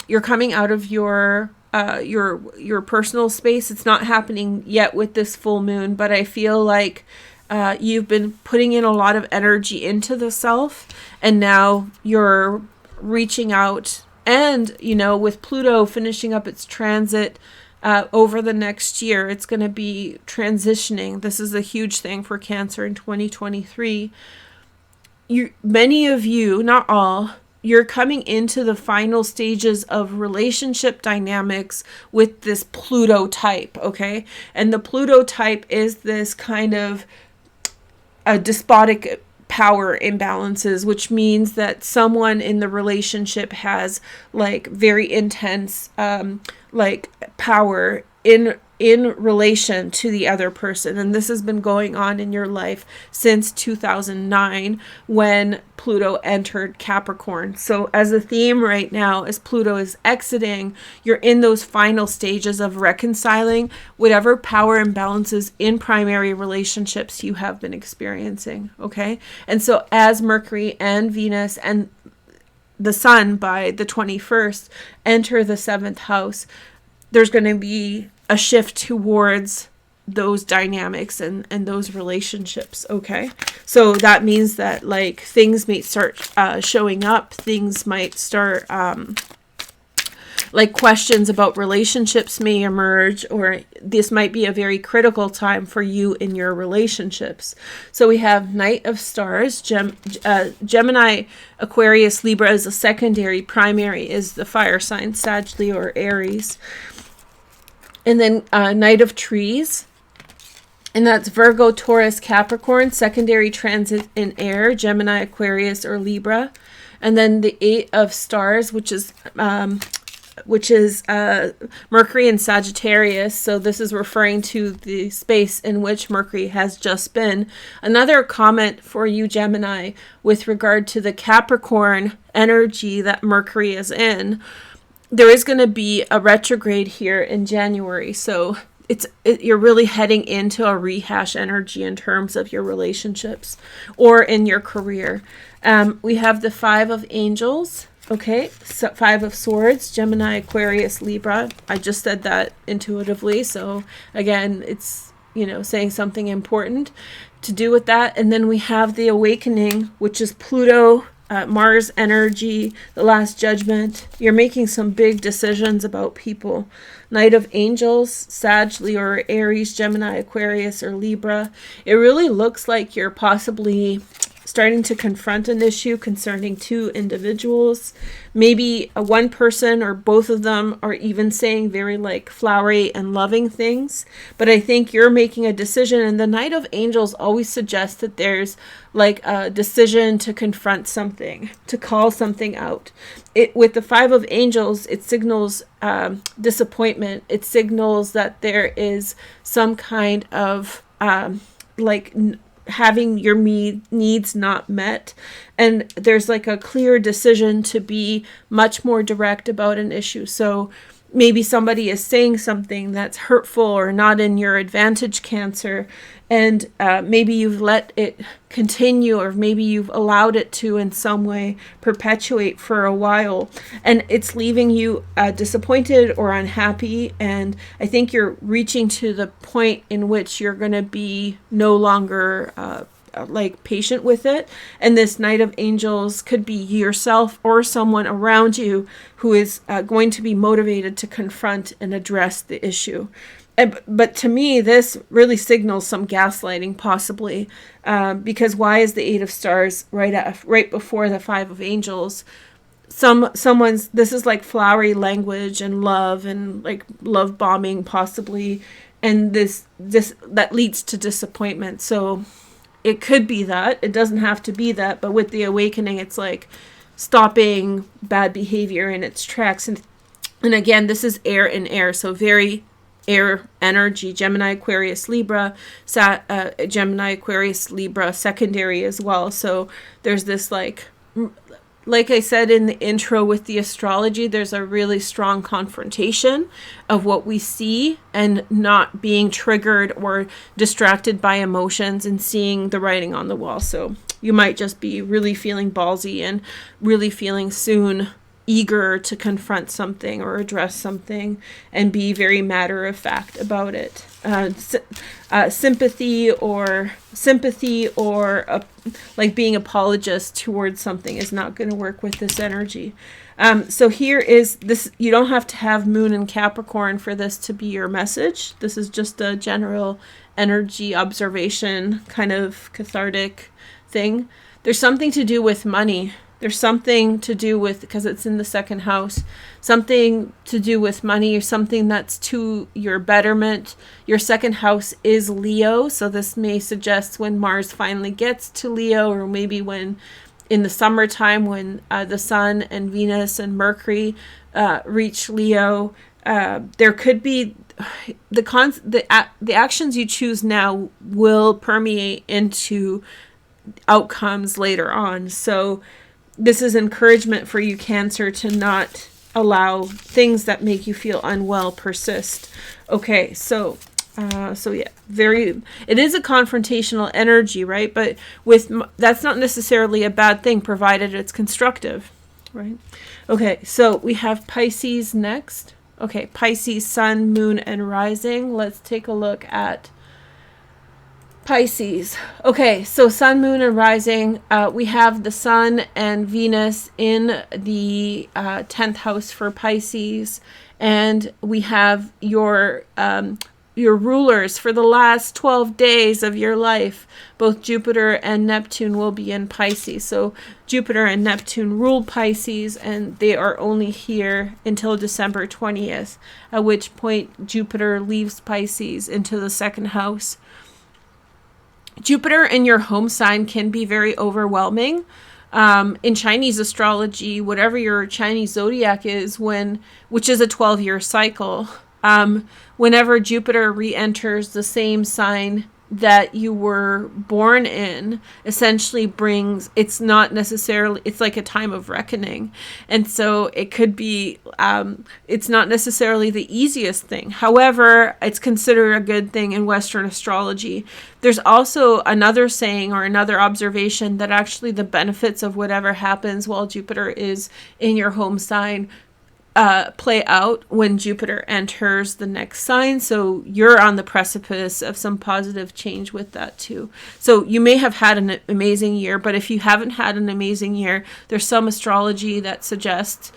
[SPEAKER 1] you're coming out of your personal space. It's not happening yet with this full moon, but I feel like you've been putting in a lot of energy into the self, and now you're reaching out. And with Pluto finishing up its transit over the next year, it's going to be transitioning. This is a huge thing for Cancer in 2023. Many of you, not all, you're coming into the final stages of relationship dynamics with this Pluto type, okay? And the Pluto type is this kind of a despotic power imbalances, which means that someone in the relationship has like very intense like power in relation to the other person. And this has been going on in your life since 2009 when Pluto entered Capricorn. So as a theme right now, as Pluto is exiting, you're in those final stages of reconciling whatever power imbalances in primary relationships you have been experiencing, okay? And so as Mercury and Venus and the Sun by the 21st enter the 7th house, there's going to be a shift towards those dynamics and those relationships, okay? So that means that like things may start showing up, things might start like questions about relationships may emerge, or this might be a very critical time for you in your relationships. So we have Knight of Stars, Gemini, Aquarius, Libra is a secondary, primary is the fire sign, Sagittarius or Aries. And then Knight of Trees, and that's Virgo, Taurus, Capricorn, secondary transit in air, Gemini, Aquarius, or Libra. And then the 8 of Stars, which is Mercury and Sagittarius. So this is referring to the space in which Mercury has just been. Another comment for you, Gemini, with regard to the Capricorn energy that Mercury is in. There is going to be a retrograde here in January, so you're really heading into a rehash energy in terms of your relationships or in your career. We have the 5 of Angels, okay, so 5 of Swords, Gemini, Aquarius, Libra. I just said that intuitively, so again, it's saying something important to do with that. And then we have the Awakening, which is Pluto, Mars energy, the Last Judgment. You're making some big decisions about people. Knight of Angels, Sag, Leo, or Aries, Gemini, Aquarius, or Libra. It really looks like you're possibly starting to confront an issue concerning two individuals. Maybe one person or both of them are even saying very like flowery and loving things. But I think you're making a decision, and the Knight of Angels always suggests that there's like a decision to confront something, to call something out. With the Five of Angels, it signals disappointment. It signals that there is some kind of having your needs not met, and there's like a clear decision to be much more direct about an issue. So maybe somebody is saying something that's hurtful or not in your advantage, Cancer, and maybe you've let it continue, or maybe you've allowed it to in some way perpetuate for a while, and it's leaving you disappointed or unhappy. And I think you're reaching to the point in which you're going to be no longer like patient with it. And this Knight of Angels could be yourself or someone around you who is going to be motivated to confront and address the issue. But to me, this really signals some gaslighting, possibly, because why is the Eight of Stars right before the Five of Angels? This is like flowery language and love, and like love bombing, possibly, and this that leads to disappointment. So it could be that. It doesn't have to be that. But with the awakening, it's like stopping bad behavior in its tracks. And again, this is air in air, so very air energy. Gemini, Aquarius, Libra, Gemini, Aquarius, Libra, secondary as well. So there's this like I said in the intro with the astrology, there's a really strong confrontation of what we see and not being triggered or distracted by emotions and seeing the writing on the wall. So you might just be really feeling ballsy and really feeling soon eager to confront something or address something and be very matter of fact about it. Sympathy or like being apologist towards something is not going to work with this energy. So here is this. You don't have to have Moon in Capricorn for this to be your message. This is just a general energy observation, kind of cathartic thing. There's something to do with money. There's something to do with, because it's in the second house, something to do with money or something that's to your betterment. Your second house is Leo, so this may suggest when Mars finally gets to Leo, or maybe when in the summertime when the Sun and Venus and Mercury reach Leo. There could be the actions you choose now will permeate into outcomes later on. So this is encouragement for you, Cancer, to not allow things that make you feel unwell persist. Okay, so yeah, it is a confrontational energy, right? But that's not necessarily a bad thing, provided it's constructive, right? Okay, so we have Pisces next. Okay, Pisces, Sun, Moon, and Rising. Let's take a look at Pisces. Okay, so Sun, Moon, and Rising. We have the Sun and Venus in the 10th house for Pisces, and we have your rulers for the last 12 days of your life. Both Jupiter and Neptune will be in Pisces. So Jupiter and Neptune rule Pisces, and they are only here until December 20th, at which point Jupiter leaves Pisces into the second house. Jupiter in your home sign can be very overwhelming. In Chinese astrology, whatever your Chinese zodiac is, which is a 12-year cycle, whenever Jupiter re-enters the same sign that you were born in, essentially it's not necessarily, it's like a time of reckoning. And so it could be, it's not necessarily the easiest thing. However, it's considered a good thing in Western astrology. There's also another saying or another observation that actually the benefits of whatever happens while Jupiter is in your home sign play out when Jupiter enters the next sign. So you're on the precipice of some positive change with that too. So you may have had an amazing year, but if you haven't had an amazing year, there's some astrology that suggests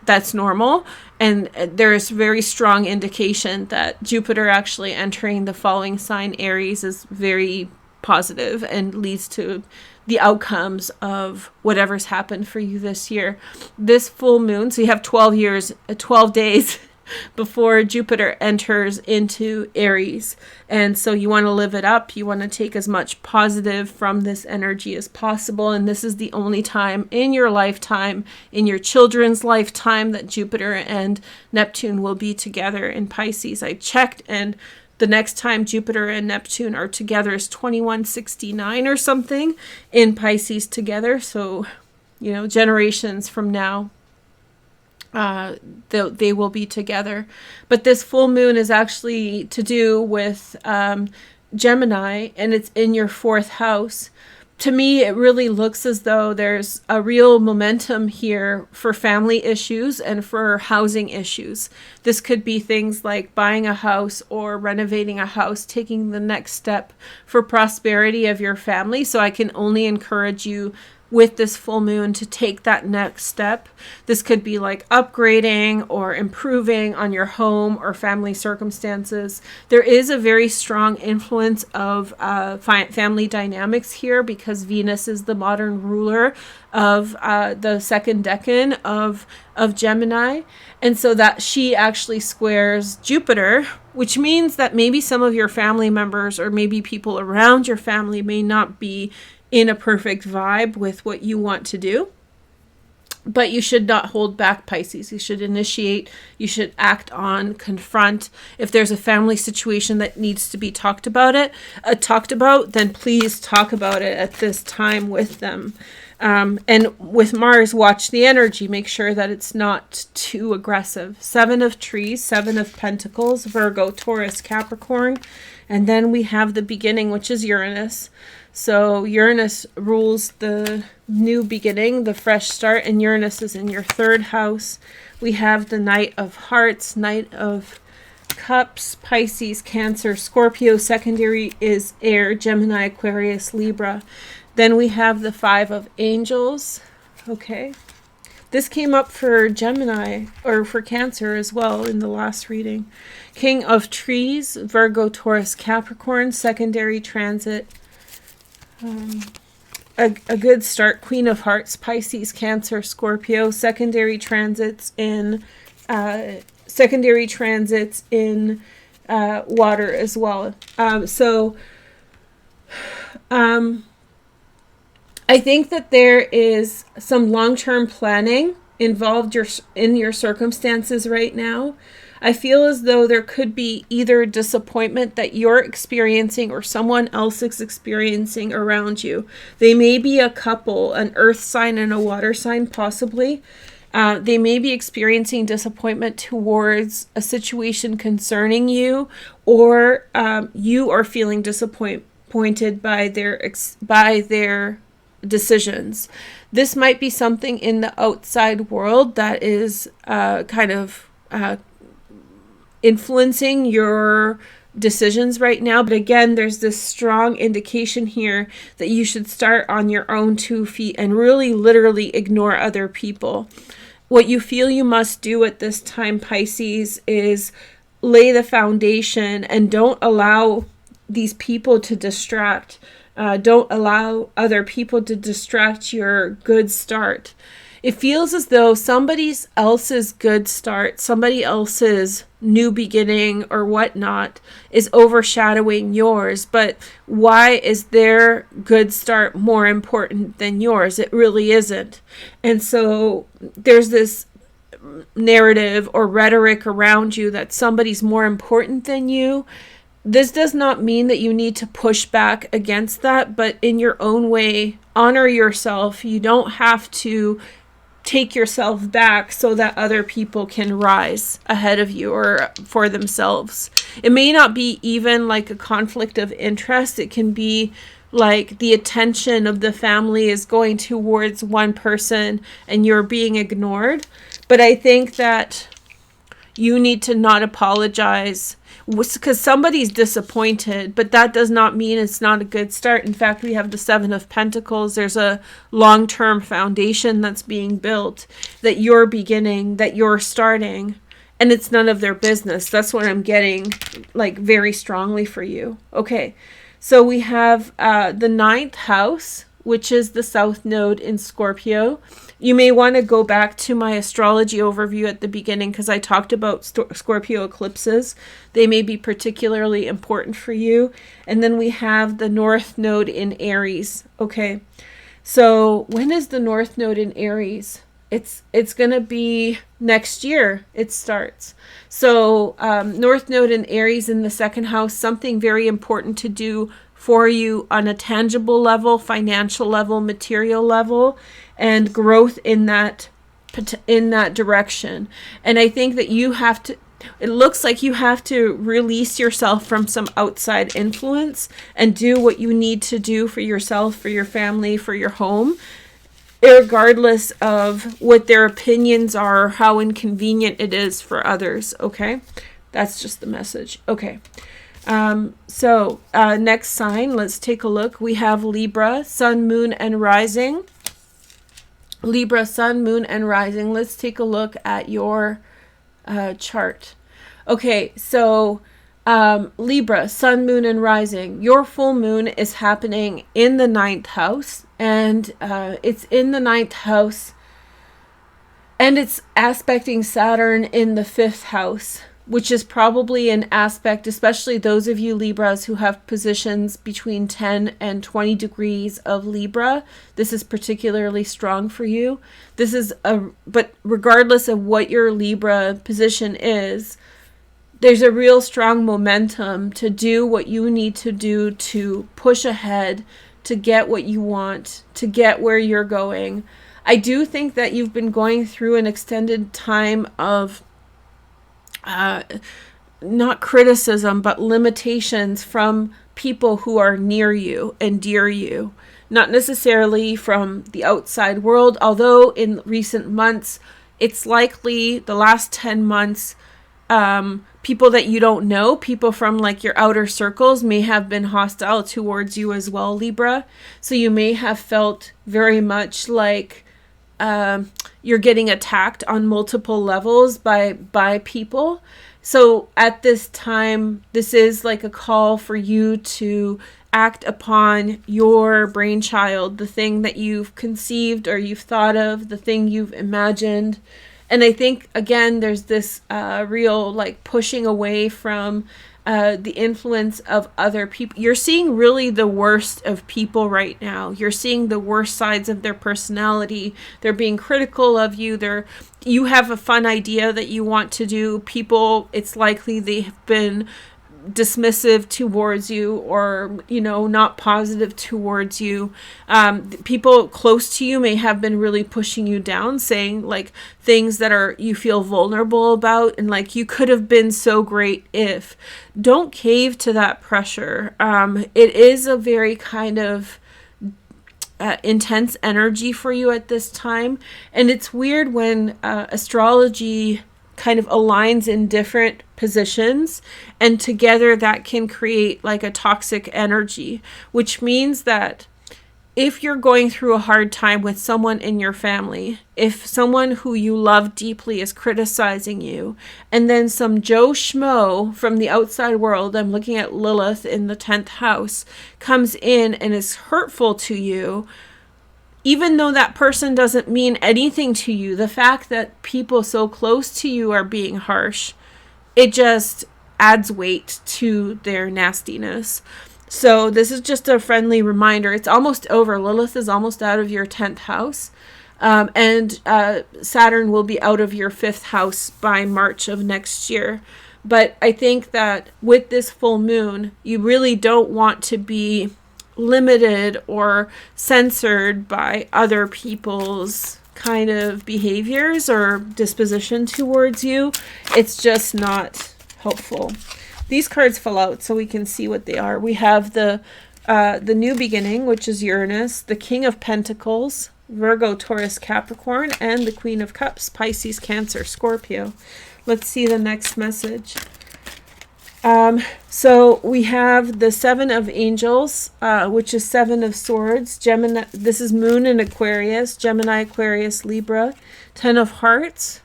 [SPEAKER 1] that's normal. And there's very strong indication that Jupiter actually entering the following sign, Aries, is very positive and leads to the outcomes of whatever's happened for you this year. This full moon, so you have 12 days before Jupiter enters into Aries. And so you want to live it up. You want to take as much positive from this energy as possible. And this is the only time in your lifetime, in your children's lifetime, that Jupiter and Neptune will be together in Pisces. I checked, and the next time Jupiter and Neptune are together is 2169 or something in Pisces together. So, generations from now, they will be together. But this full moon is actually to do with Gemini, and it's in your 4th house. To me, it really looks as though there's a real momentum here for family issues and for housing issues. This could be things like buying a house or renovating a house, taking the next step for prosperity of your family. So I can only encourage you with this full moon to take that next step. This could be like upgrading or improving on your home or family circumstances. There is a very strong influence of family dynamics here, because Venus is the modern ruler of the second decan of Gemini. And so that she actually squares Jupiter, which means that maybe some of your family members or maybe people around your family may not be in a perfect vibe with what you want to do. But you should not hold back, Pisces. You should initiate, you should act on, confront. If there's a family situation that needs to be talked about, then please talk about it at this time with them. And with Mars, watch the energy. Make sure that it's not too aggressive. 7 of Trees, 7 of Pentacles, Virgo, Taurus, Capricorn. And then we have the beginning, which is Uranus. So Uranus rules the new beginning, the fresh start, and Uranus is in your 3rd house. We have the Knight of Hearts, Knight of Cups, Pisces, Cancer, Scorpio. Secondary is Air, Gemini, Aquarius, Libra. Then we have the 5 of Angels. Okay. This came up for Gemini, or for Cancer as well in the last reading. King of Trees, Virgo, Taurus, Capricorn. Secondary transit, a good start, Queen of Hearts, Pisces, Cancer, Scorpio. Secondary transits in water as well. I think that there is some long-term planning involved in your circumstances right now. I feel as though there could be either disappointment that you're experiencing or someone else is experiencing around you. They may be a couple, an earth sign and a water sign possibly. They may be experiencing disappointment towards a situation concerning you, or you are feeling disappointed by their decisions. This might be something in the outside world that is kind of influencing your decisions right now. But again, there's this strong indication here that you should start on your own 2 feet and really literally ignore other people. What you feel you must do at this time, Pisces, is lay the foundation and don't allow these people to distract. Don't allow other people to distract your good start. It feels as though somebody else's good start, somebody else's new beginning or whatnot is overshadowing yours. But why is their good start more important than yours? It really isn't. And so there's this narrative or rhetoric around you that somebody's more important than you. This does not mean that you need to push back against that, but in your own way, honor yourself. You don't have to take yourself back so that other people can rise ahead of you or for themselves. It may not be even like a conflict of interest. It can be like the attention of the family is going towards one person and you're being ignored. But I think that you need to not apologize because somebody's disappointed, but that does not mean it's not a good start. In fact, we have the 7 of Pentacles. There's a long-term foundation that's being built, that you're beginning, that you're starting, and it's none of their business. That's what I'm getting, like, very strongly for you. Okay, so we have the 9th house, which is the south node in Scorpio. You may want to go back to my astrology overview at the beginning because I talked about Scorpio eclipses. They may be particularly important for you. And then we have the north node in Aries. Okay, so when is the north node in Aries? It's going to be next year it starts. So north node in Aries in the second house, something very important to do for you on a tangible level, financial level, material level, and growth in that direction. And I think that you have to, it looks like you have to release yourself from some outside influence and do what you need to do for yourself, for your family, for your home, regardless of what their opinions are, how inconvenient it is for others. Okay, that's just the message. Okay. So next sign, let's take a look. We have Libra, Sun, Moon, and Rising. Libra, Sun, Moon, and Rising. Let's take a look at your chart. Okay, so Libra, Sun, Moon, and Rising. Your full moon is happening in the 9th house, and it's in the 9th house, and it's aspecting Saturn in the 5th house, which is probably an aspect, especially those of you Libras who have positions between 10 and 20 degrees of Libra. This is particularly strong for you. But regardless of what your Libra position is, there's a real strong momentum to do what you need to do to push ahead, to get what you want, to get where you're going. I do think that you've been going through an extended time of not criticism, but limitations from people who are near you and dear you. Not necessarily from the outside world, although in recent months, it's likely the last 10 months, people that you don't know, people from like your outer circles may have been hostile towards you as well, Libra. So you may have felt very much like you're getting attacked on multiple levels by people. So at this time, this is like a call for you to act upon your brainchild, the thing that you've conceived or you've thought of, the thing you've imagined. And I think, again, there's this real like pushing away from the influence of other people. You're seeing really the worst of people right now. You're seeing the worst sides of their personality. They're being critical of you. You have a fun idea that you want to do. People, it's likely they've been dismissive towards you or, not positive towards you. People close to you may have been really pushing you down, saying like things that you feel vulnerable about and like you could have been so great if. Don't cave to that pressure. It is a very kind of intense energy for you at this time. And it's weird when astrology kind of aligns in different positions, and together that can create like a toxic energy, which means that if you're going through a hard time with someone in your family, if someone who you love deeply is criticizing you, and then some Joe Schmo from the outside world, I'm looking at Lilith in the 10th house, comes in and is hurtful to you, even though that person doesn't mean anything to you, the fact that people so close to you are being harsh, it just adds weight to their nastiness. So this is just a friendly reminder. It's almost over. Lilith is almost out of your 10th house. And Saturn will be out of your 5th house by March of next year. But I think that with this full moon, you really don't want to be limited or censored by other people's kind of behaviors or disposition towards you. It's just not helpful. These cards fell out so we can see what they are. We have the new beginning, which is Uranus, the King of Pentacles, Virgo, Taurus, Capricorn, and the Queen of Cups, Pisces, Cancer, Scorpio. Let's see the next message. So we have the Seven of Angels, which is Seven of Swords, Gemini. This is Moon in Aquarius, Gemini, Aquarius, Libra, 10 of Hearts.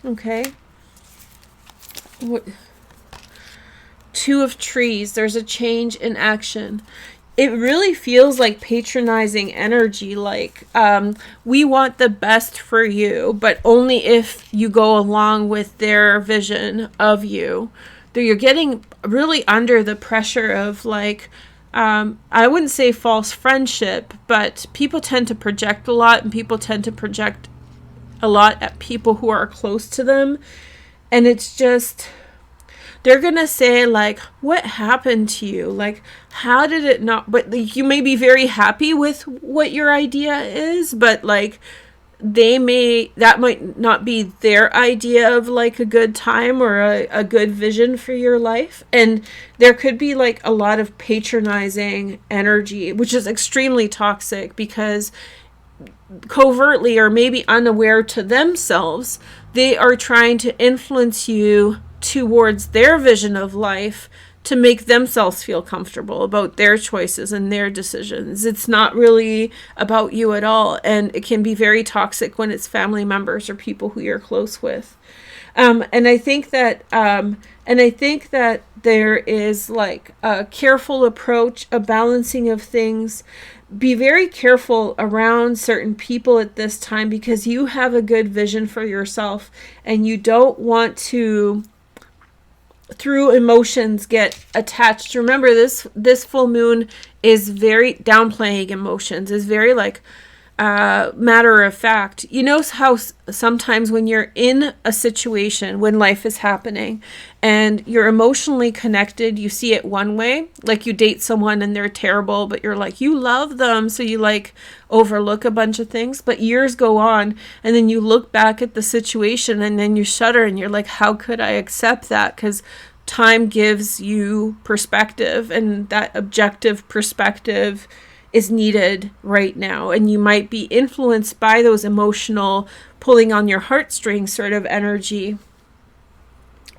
[SPEAKER 1] Okay. Two of Trees. There's a change in action. it really feels like patronizing energy, like we want the best for you, but only if you go along with their vision of you. You're getting really under the pressure of like, I wouldn't say false friendship, but people tend to project a lot, and people tend to project a lot at people who are close to them. And it's just, they're going to say like, what happened to you? Like, how did it not, but like, you may be very happy with what your idea is, but like, that might not be their idea of like a good time or a good vision for your life. And there could be like a lot of patronizing energy, which is extremely toxic, because covertly or maybe unaware to themselves, they are trying to influence you towards their vision of life to make themselves feel comfortable about their choices and their decisions. It's not really about you at all. And it can be very toxic when it's family members or people who you're close with. And I think that there is like a careful approach, a balancing of things. Be very careful around certain people at this time, because you have a good vision for yourself and you don't want to, through emotions, get attached. Remember, this full moon is very downplaying emotions, is very like matter of fact. You know how sometimes when you're in a situation, when life is happening and you're emotionally connected, you see it one way, like you date someone and they're terrible, but you're like, you love them, so you like overlook a bunch of things. But years go on and then you look back at the situation and then you shudder and you're like, how could I accept that? Because time gives you perspective, and that objective perspective is needed right now. And you might be influenced by those emotional, pulling on your heartstrings sort of energy.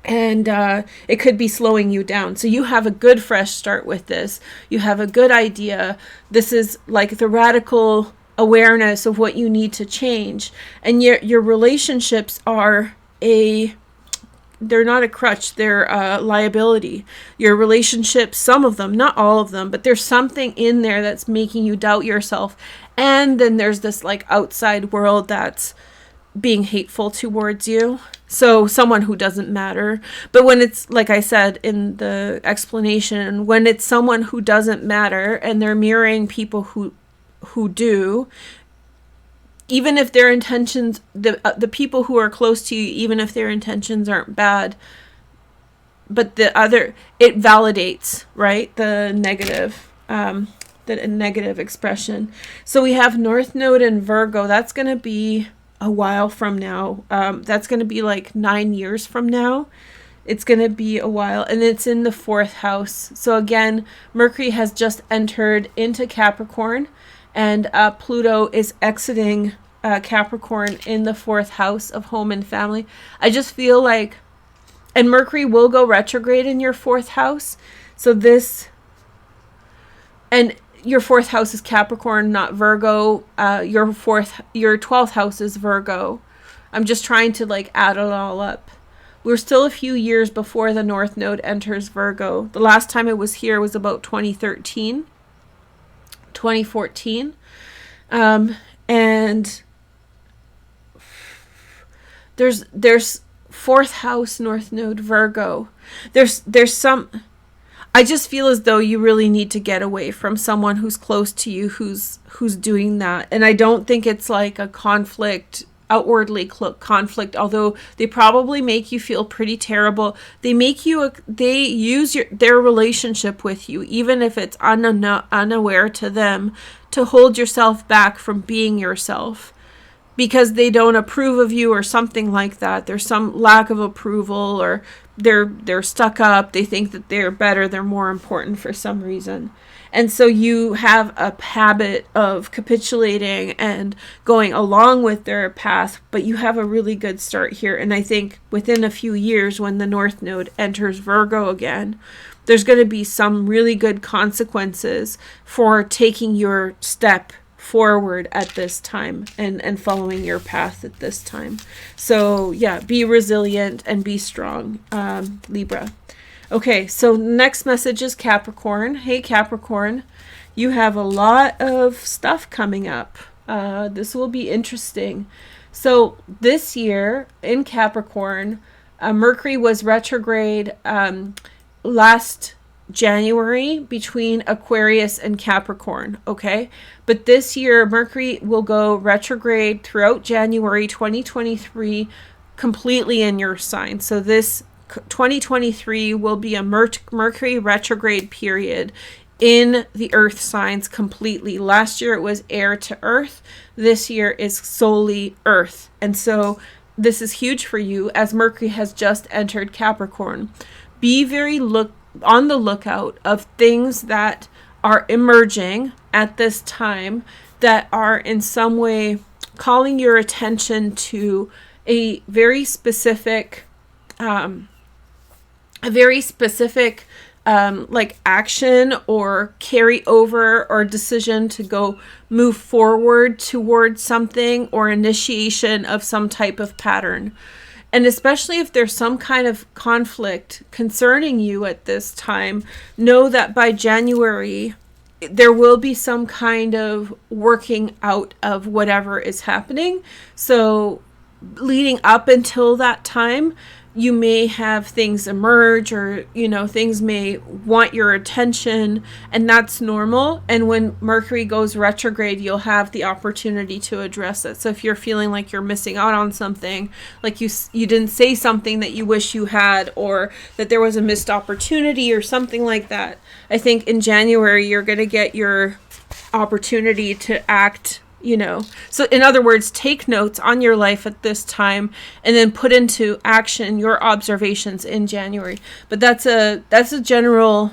[SPEAKER 1] And it could be slowing you down. So you have a good fresh start with this. You have a good idea. This is like the radical awareness of what you need to change. And your relationships are they're not a crutch, they're a liability. Your relationships, some of them, not all of them, but there's something in there that's making you doubt yourself. And then there's this like outside world that's being hateful towards you. So someone who doesn't matter. But when it's, like I said in the explanation, when it's someone who doesn't matter and they're mirroring people who do, even if their intentions, the people who are close to you, even if their intentions aren't bad, but it validates, right? The negative expression. So we have North Node in Virgo. That's going to be a while from now. That's going to be like 9 years from now. It's going to be a while, and it's in the 4th house. So again, Mercury has just entered into Capricorn, and Pluto is exiting Capricorn in the 4th house of home and family. I just feel like, and Mercury will go retrograde in your 4th house. So and your 4th house is Capricorn, not Virgo. Your 12th house is Virgo. I'm just trying to like add it all up. We're still a few years before the North Node enters Virgo. The last time it was here was about 2013. 2014. And there's 4th house North Node Virgo. There's some, I just feel as though you really need to get away from someone who's close to you who's doing that. And I don't think it's like a conflict, outwardly conflict, although they probably make you feel pretty terrible. They use their relationship with you, even if it's unaware to them, to hold yourself back from being yourself, because they don't approve of you or something like that. There's some lack of approval, or they're stuck up. They think that they're better, they're more important for some reason. And so you have a habit of capitulating and going along with their path, but you have a really good start here. And I think within a few years, when the North Node enters Virgo again, there's going to be some really good consequences for taking your step forward at this time and following your path at this time. So yeah, be resilient and be strong, Libra. Okay, so next message is Capricorn. Hey, Capricorn. You have a lot of stuff coming up. This will be interesting. So this year in Capricorn, Mercury was retrograde last January between Aquarius and Capricorn, okay? But this year, Mercury will go retrograde throughout January 2023, completely in your sign. So this 2023 will be a Mercury retrograde period in the earth signs completely. Last year it was air to earth. This year is solely earth. And so this is huge for you as Mercury has just entered Capricorn. Be very on the lookout of things that are emerging at this time that are in some way calling your attention to a very specific like action or carry over or decision to go move forward towards something or initiation of some type of pattern. And especially if there's some kind of conflict concerning you at this time, know that by January, there will be some kind of working out of whatever is happening. So leading up until that time, you may have things emerge or, things may want your attention, and that's normal. And when Mercury goes retrograde, you'll have the opportunity to address it. So if you're feeling like you're missing out on something, like you didn't say something that you wish you had, or that there was a missed opportunity or something like that, I think in January, you're going to get your opportunity to act. So in other words, take notes on your life at this time and then put into action your observations in January. But that's a general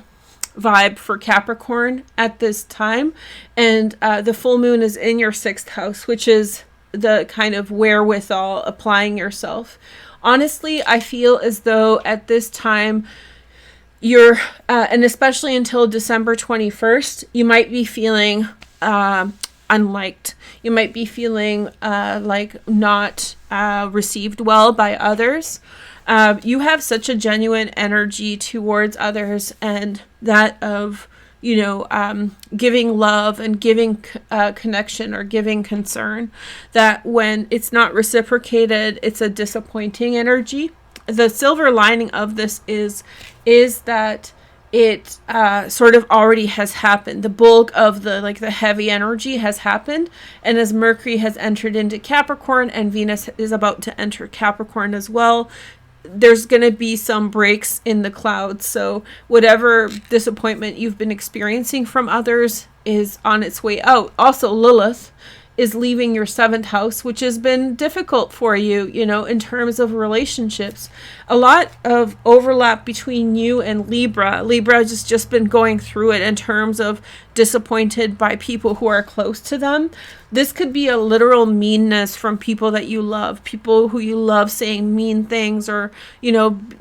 [SPEAKER 1] vibe for Capricorn at this time. And the full moon is in your 6th house, which is the kind of wherewithal applying yourself. Honestly, I feel as though at this time you're, and especially until December 21st, you might be feeling unliked. You might be feeling like not received well by others. You have such a genuine energy towards others, and that of giving love and giving connection or giving concern, that when it's not reciprocated, it's a disappointing energy. The silver lining of this is that it sort of already has happened. The bulk of the heavy energy has happened. And as Mercury has entered into Capricorn and Venus is about to enter Capricorn as well, there's going to be some breaks in the clouds. So whatever disappointment you've been experiencing from others is on its way out. Also, Lilith is leaving your 7th house, which has been difficult for you, in terms of relationships. A lot of overlap between you and Libra. Libra has just been going through it in terms of disappointed by people who are close to them. This could be a literal meanness from people that you love, people who you love saying mean things or,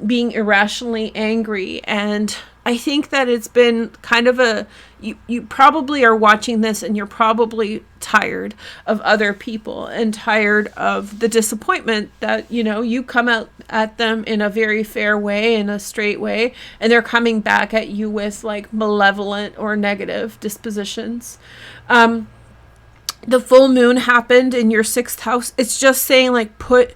[SPEAKER 1] being irrationally angry. And I think that it's been kind of you probably are watching this and you're probably tired of other people and tired of the disappointment that, you come out at them in a very fair way, in a straight way, and they're coming back at you with malevolent or negative dispositions. The full moon happened in your 6th house. It's just saying put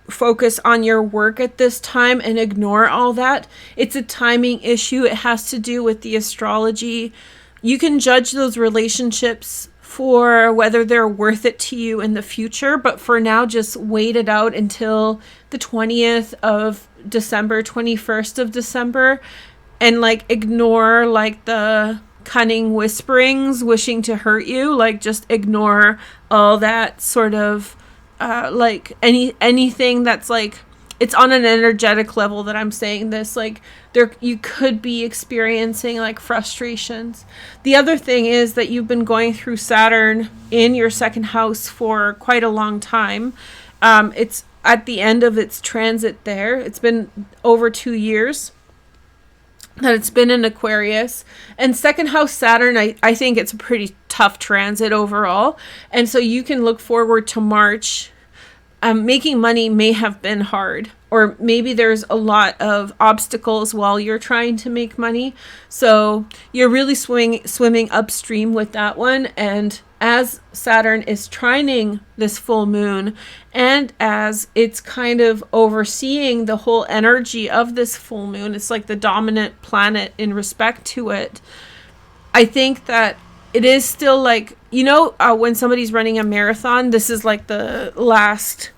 [SPEAKER 1] focus on your work at this time and ignore all that. It's a timing issue. It has to do with the astrology. You can judge those relationships for whether they're worth it to you in the future. But for now, just wait it out until the 20th of December, 21st of December, and ignore the cunning whisperings wishing to hurt you. Just ignore all that sort of anything that's it's on an energetic level that I'm saying this. You could be experiencing frustrations. The other thing is that you've been going through Saturn in your 2nd house for quite a long time. It's at the end of its transit there. It's been over 2 years that it's been in Aquarius. And 2nd house Saturn, I think it's a pretty tough transit overall. And so you can look forward to March making money may have been hard, or maybe there's a lot of obstacles while you're trying to make money. So you're really swimming upstream with that one. And as Saturn is trining this full moon, and as it's kind of overseeing the whole energy of this full moon, it's like the dominant planet in respect to it. I think that it is still like, when somebody's running a marathon, this is like the last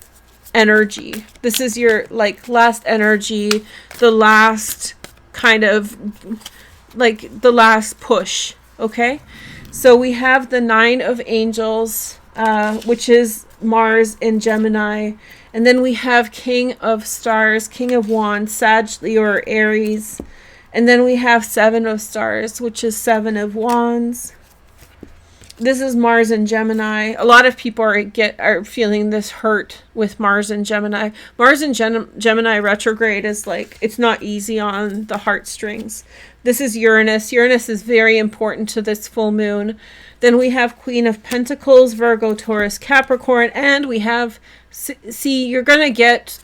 [SPEAKER 1] energy. This is your like last energy, the last kind of like the last push. Okay. So we have the 9 of Angels, which is Mars in Gemini. And then we have King of Stars, King of Wands, Sag, Leo, or Aries. And then we have 7 of Stars, which is 7 of Wands. This is Mars and Gemini. A lot of people are feeling this hurt with Mars and Gemini. Mars and Gemini retrograde is like, it's not easy on the heartstrings. This is Uranus. Uranus is very important to this full moon. Then we have Queen of Pentacles, Virgo, Taurus, Capricorn, and we have, see, you're going to get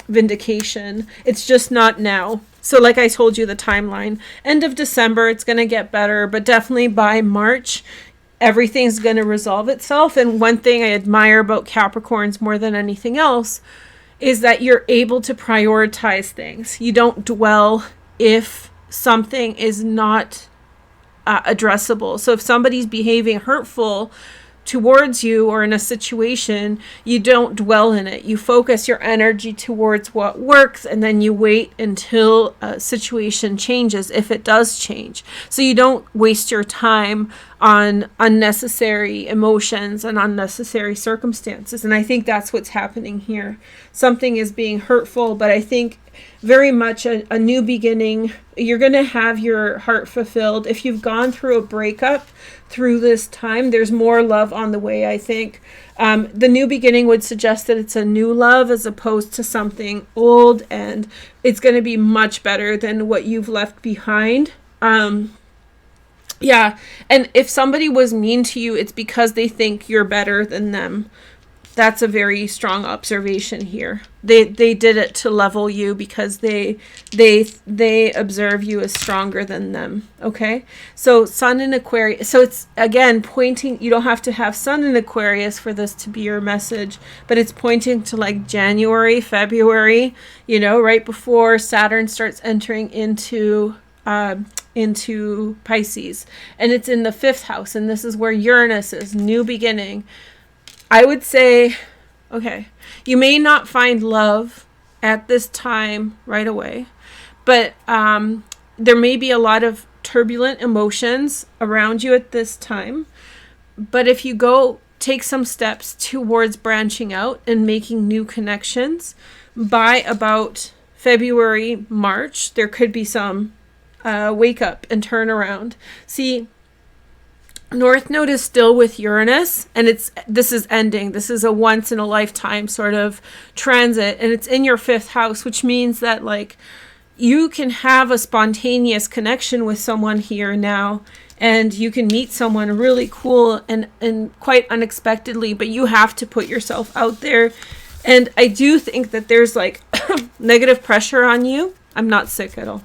[SPEAKER 1] vindication. It's just not now. So like I told you, the timeline, end of December, it's going to get better, but definitely by March, everything's going to resolve itself. And one thing I admire about Capricorns more than anything else is that you're able to prioritize things. You don't dwell if something is not addressable. So if somebody's behaving hurtful towards you or in a situation, you don't dwell in it. You focus your energy towards what works, and then you wait until a situation changes, if it does change. So you don't waste your time on unnecessary emotions and unnecessary circumstances. And I think that's what's happening here. Something is being hurtful, but I think very much a new beginning. You're going to have your heart fulfilled. If you've gone through a breakup through this time, there's more love on the way, I think. The new beginning would suggest that it's a new love as opposed to something old, and it's going to be much better than what you've left behind. Yeah, and if somebody was mean to you, it's because they think you're better than them. That's a very strong observation here. They did it to level you because they observe you as stronger than them. Okay, so Sun in Aquarius. So it's again pointing. You don't have to have Sun in Aquarius for this to be your message, but it's pointing to like January, February. Right before Saturn starts entering into Pisces, and it's in the 5th house, and this is where Uranus is, new beginning. I would say, okay, you may not find love at this time right away, but there may be a lot of turbulent emotions around you at this time. But if you take some steps towards branching out and making new connections, by about February, March, there could be some wake up and turn around. See, North Node is still with Uranus, and this is ending. This is a once in a lifetime sort of transit, and it's in your 5th house, which means that like you can have a spontaneous connection with someone here now, and you can meet someone really cool and quite unexpectedly, but you have to put yourself out there. And I do think that there's like negative pressure on you. I'm not sick at all.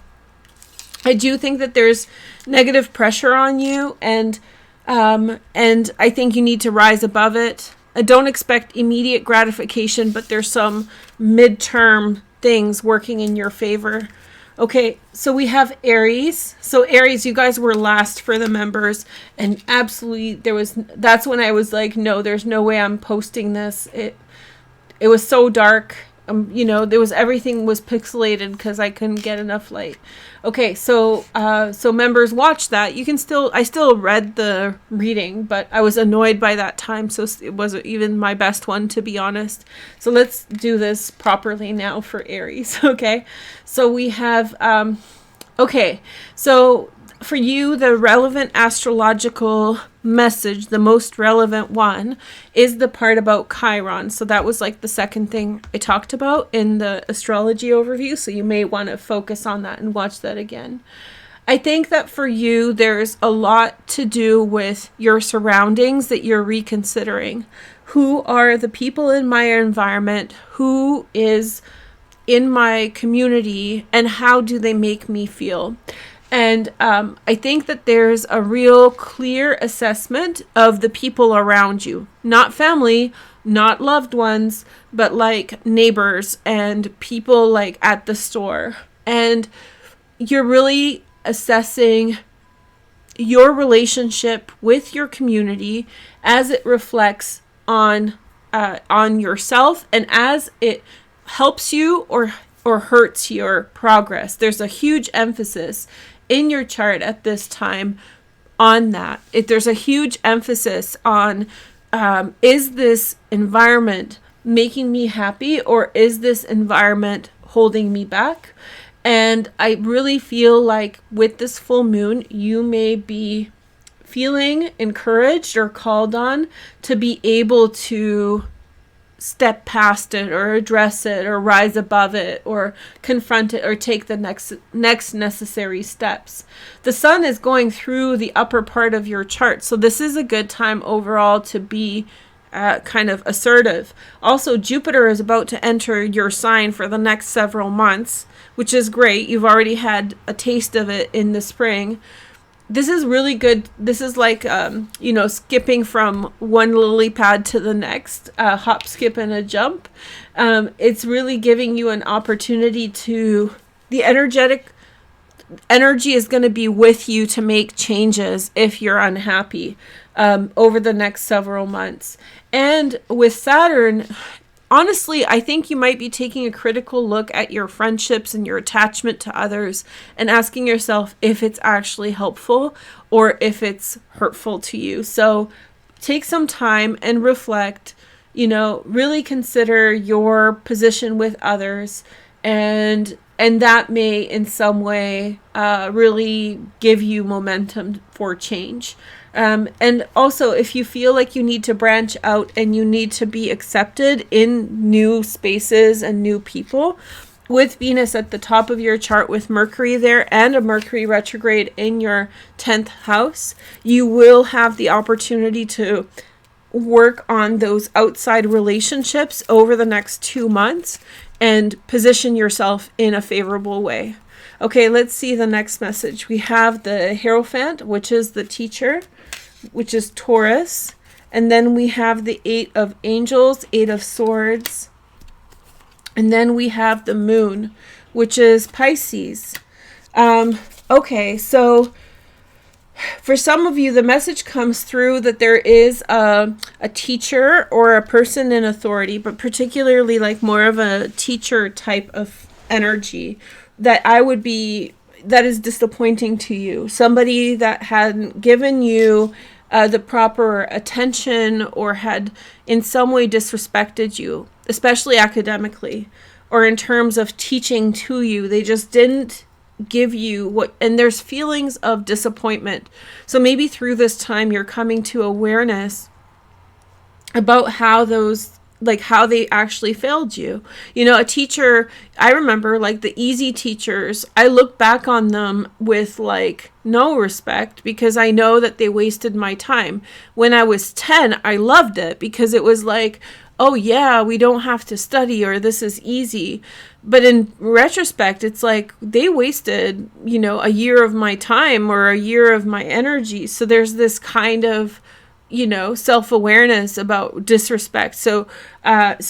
[SPEAKER 1] I do think that there's negative pressure on you, and I think you need to rise above it. I don't expect immediate gratification, but there's some midterm things working in your favor. Okay, so we have Aries. So Aries, you guys were last for the members, and absolutely that's when I was like, no, there's no way I'm posting this. It was so dark. Everything was pixelated because I couldn't get enough light. Okay, so members, watch that. I still read the reading, but I was annoyed by that time, so it wasn't even my best one, to be honest. So let's do this properly now for Aries, okay? So we have, so for you, the relevant astrological message, the most relevant one, is the part about Chiron. So that was like the second thing I talked about in the astrology overview. So you may want to focus on that and watch that again. I think that for you, there's a lot to do with your surroundings that you're reconsidering. Who are the people in my environment? Who is in my community? And how do they make me feel? And I think that there's a real clear assessment of the people around you. Not family, not loved ones, but like neighbors and people like at the store. And you're really assessing your relationship with your community as it reflects on yourself, and as it helps you or hurts your progress. There's a huge emphasis in your chart at this time on that. There's a huge emphasis on is this environment making me happy, or is this environment holding me back? And I really feel like with this full moon, you may be feeling encouraged or called on to be able to step past it or address it or rise above it or confront it or take the next necessary steps. The sun is going through the upper part of your chart, so this is a good time overall to be kind of assertive. Also, Jupiter is about to enter your sign for the next several months, which is great. You've already had a taste of it in the spring. This is really good. This is like, skipping from one lily pad to the next, hop, skip, and a jump. It's really giving you an opportunity to, the energy is going to be with you to make changes if you're unhappy over the next several months. And with Saturn, honestly, I think you might be taking a critical look at your friendships and your attachment to others and asking yourself if it's actually helpful or if it's hurtful to you. So take some time and reflect, really consider your position with others, and that may in some way really give you momentum for change. And also, if you feel like you need to branch out and you need to be accepted in new spaces and new people, with Venus at the top of your chart with Mercury there and a Mercury retrograde in your 10th house, you will have the opportunity to work on those outside relationships over the next 2 months and position yourself in a favorable way. Okay, let's see the next message. We have the Hierophant, which is the teacher, which is Taurus. And then we have the 8 of Angels, 8 of Swords. And then we have the Moon, which is Pisces. Okay, so for some of you, the message comes through that there is a teacher or a person in authority, but particularly like more of a teacher type of energy that is disappointing to you. Somebody that hadn't given you the proper attention or had in some way disrespected you, especially academically or in terms of teaching to you. They just didn't give you what, and there's feelings of disappointment. So maybe through this time you're coming to awareness about how they actually failed you. A teacher, I remember like the easy teachers, I look back on them with like no respect because I know that they wasted my time. When I was 10, I loved it because it was like, oh yeah, we don't have to study, or this is easy. But in retrospect, it's like they wasted, a year of my time or a year of my energy. So there's this kind of, self-awareness about disrespect. So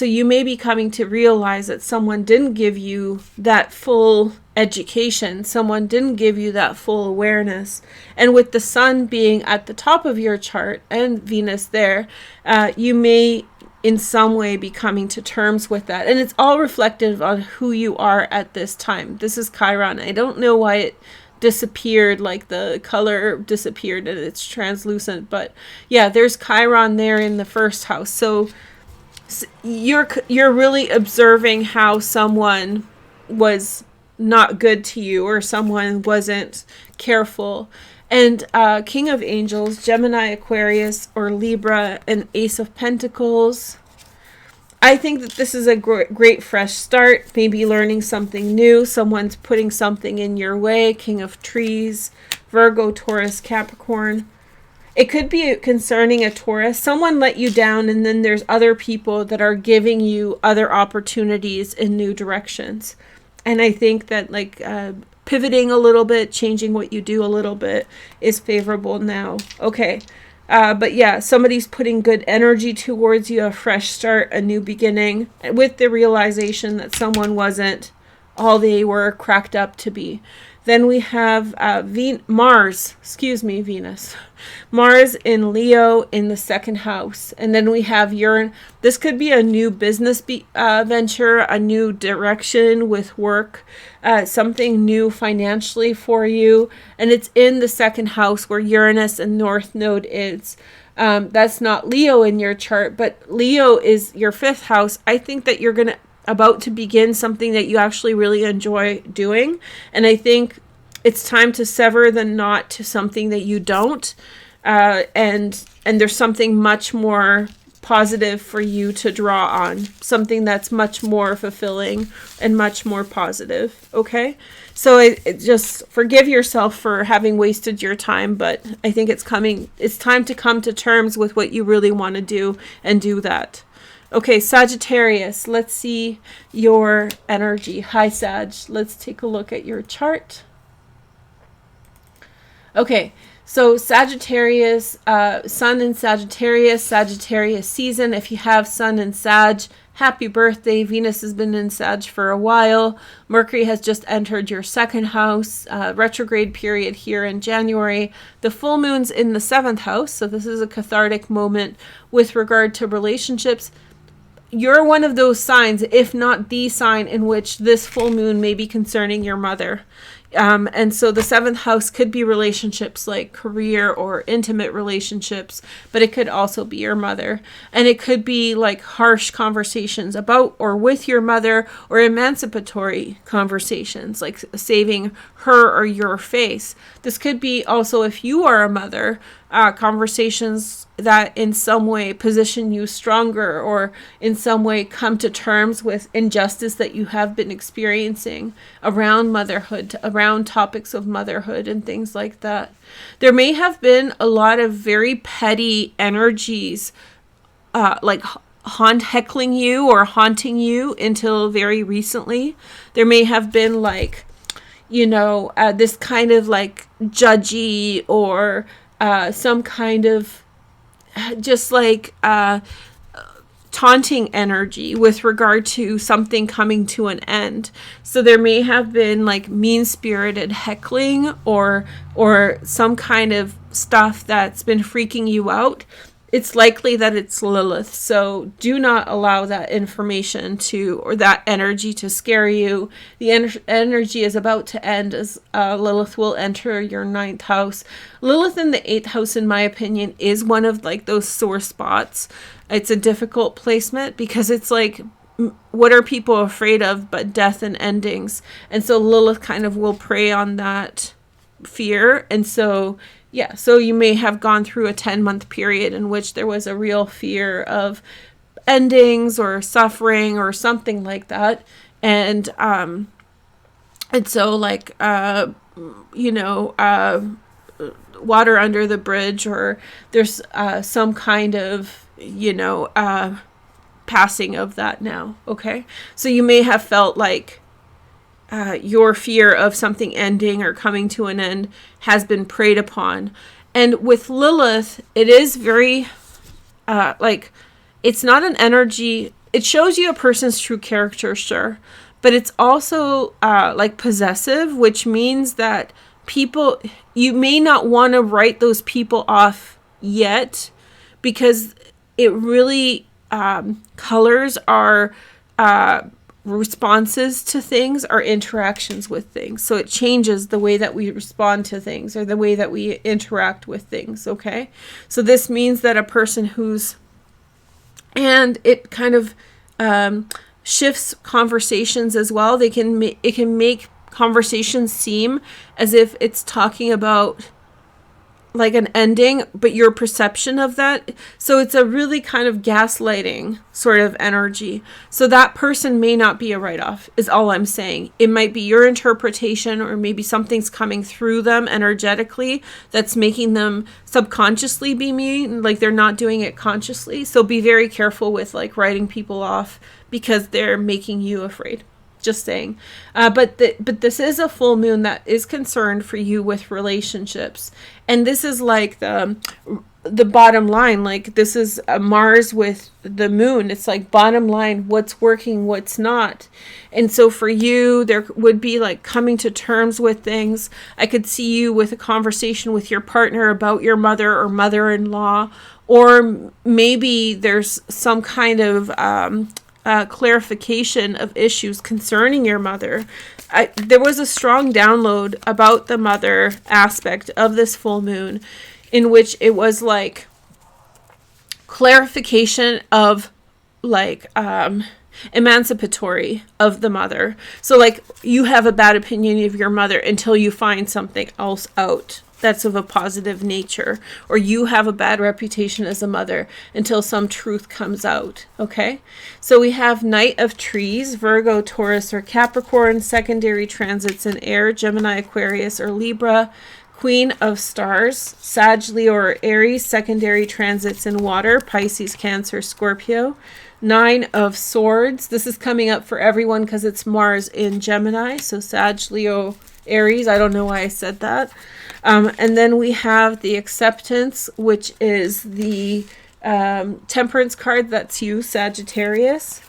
[SPEAKER 1] you may be coming to realize that someone didn't give you that full education. Someone didn't give you that full awareness. And with the sun being at the top of your chart and Venus there, you may in some way be coming to terms with that. And it's all reflective on who you are at this time. This is Chiron. I don't know why it disappeared, like the color disappeared and it's translucent, but yeah, there's Chiron there in the first house. So you're really observing how someone was not good to you or someone wasn't careful. And King of Angels, Gemini, Aquarius, or Libra, and Ace of Pentacles. I think that this is a great fresh start, maybe learning something new. Someone's putting something in your way. King of Trees, Virgo, Taurus, Capricorn. It could be concerning a Taurus. Someone let you down, and then there's other people that are giving you other opportunities in new directions. And I think that like pivoting a little bit, changing what you do a little bit is favorable now. Okay. But yeah, somebody's putting good energy towards you, a fresh start, a new beginning, with the realization that someone wasn't all they were cracked up to be. Then we have Venus. Mars in Leo in the second house. And then we have Uranus. This could be a new business venture, a new direction with work, something new financially for you. And it's in the second house where Uranus and North Node is. That's not Leo in your chart, but Leo is your fifth house. I think that you're about to begin something that you actually really enjoy doing. And I think it's time to sever the knot to something that you don't. And there's something much more positive for you to draw on. Something that's much more fulfilling and much more positive. Okay? So it just forgive yourself for having wasted your time, but I think it's time to come to terms with what you really want to do and do that. Okay, Sagittarius, let's see your energy. Hi, Sag. Let's take a look at your chart. Okay, so Sagittarius, Sun in Sagittarius, Sagittarius season. If you have Sun in Sag, happy birthday. Venus has been in Sag for a while. Mercury has just entered your second house. Retrograde period here in January. The full moon's in the seventh house, so this is a cathartic moment with regard to relationships. You're one of those signs, if not the sign, in which this full moon may be concerning your mother. And so the seventh house could be relationships like career or intimate relationships, but it could also be your mother. And it could be like harsh conversations about or with your mother, or emancipatory conversations like saving her or your face. This could be also, if you are a mother, conversations that in some way position you stronger, or in some way come to terms with injustice that you have been experiencing around motherhood, around topics of motherhood and things like that. There may have been a lot of very petty energies like heckling you or haunting you until very recently. There may have been like, this kind of like judgy or some kind of just like taunting energy with regard to something coming to an end. So there may have been like mean-spirited heckling or some kind of stuff that's been freaking you out. It's likely that it's Lilith. So do not allow that information or that energy to scare you. The energy is about to end as Lilith will enter your ninth house. Lilith in the eighth house, in my opinion, is one of like those sore spots. It's a difficult placement because it's like, what are people afraid of but death and endings? And so Lilith kind of will prey on that fear. And so yeah, so you may have gone through a 10-month period in which there was a real fear of endings or suffering or something like that. And so like, water under the bridge, or there's some kind of, passing of that now. Okay. So you may have felt like your fear of something ending or coming to an end has been preyed upon. And with Lilith, it is very, it's not an energy. It shows you a person's true character, sure. But it's also like possessive, which means that you may not want to write those people off yet, because it really colors our responses to things, our interactions with things. So it changes the way that we respond to things or the way that we interact with things, okay? So this means that a person and it kind of shifts conversations as well. It can make conversations seem as if it's talking about like an ending, but your perception of that. So it's a really kind of gaslighting sort of energy. So that person may not be a write-off, is all I'm saying. It might be your interpretation, or maybe something's coming through them energetically that's making them subconsciously be mean, like they're not doing it consciously. So be very careful with like writing people off because they're making you afraid. Just saying. But this is a full moon that is concerned for you with relationships. And this is like the bottom line. Like this is Mars with the moon. It's like bottom line, what's working, what's not. And so for you, there would be like coming to terms with things. I could see you with a conversation with your partner about your mother or mother-in-law, or maybe there's some kind of clarification of issues concerning your mother. There was a strong download about the mother aspect of this full moon, in which it was like clarification of like emancipatory of the mother. So like you have a bad opinion of your mother until you find something else out that's of a positive nature, or you have a bad reputation as a mother until some truth comes out. Okay, so we have Knight of Trees, Virgo, Taurus, or Capricorn, secondary transits in air, Gemini, Aquarius, or Libra, Queen of Stars, Sag, Leo, or Aries, secondary transits in water, Pisces, Cancer, Scorpio. Nine of Swords, this is coming up for everyone because it's Mars in Gemini, so Sag, Leo, Aries. I don't know why I said that. And then we have the Acceptance, which is the Temperance card. That's you, Sagittarius.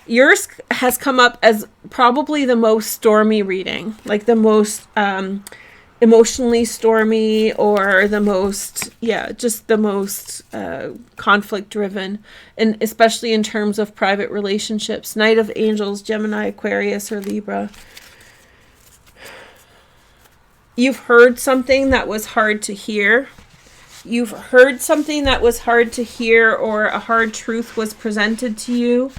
[SPEAKER 1] Yours has come up as probably the most stormy reading, like the most emotionally stormy, or the most, just the most conflict driven, and especially in terms of private relationships. Knight of Angels, Gemini, Aquarius, or Libra. You've heard something that was hard to hear. You've heard something that was hard to hear, or a hard truth was presented to you.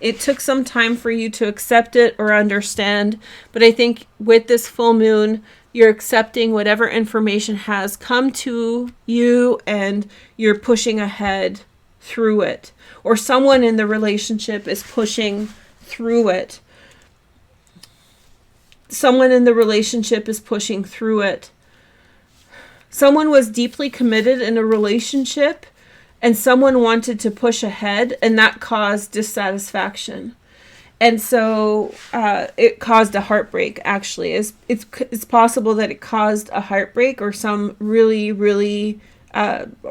[SPEAKER 1] It took some time for you to accept it or understand. But I think with this full moon, you're accepting whatever information has come to you, and you're pushing ahead through it. Or someone in the relationship is pushing through it. Someone in the relationship is pushing through it. Someone was deeply committed in a relationship, and someone wanted to push ahead, and that caused dissatisfaction. And so it caused a heartbreak, actually. It's possible that it caused a heartbreak, or some really, really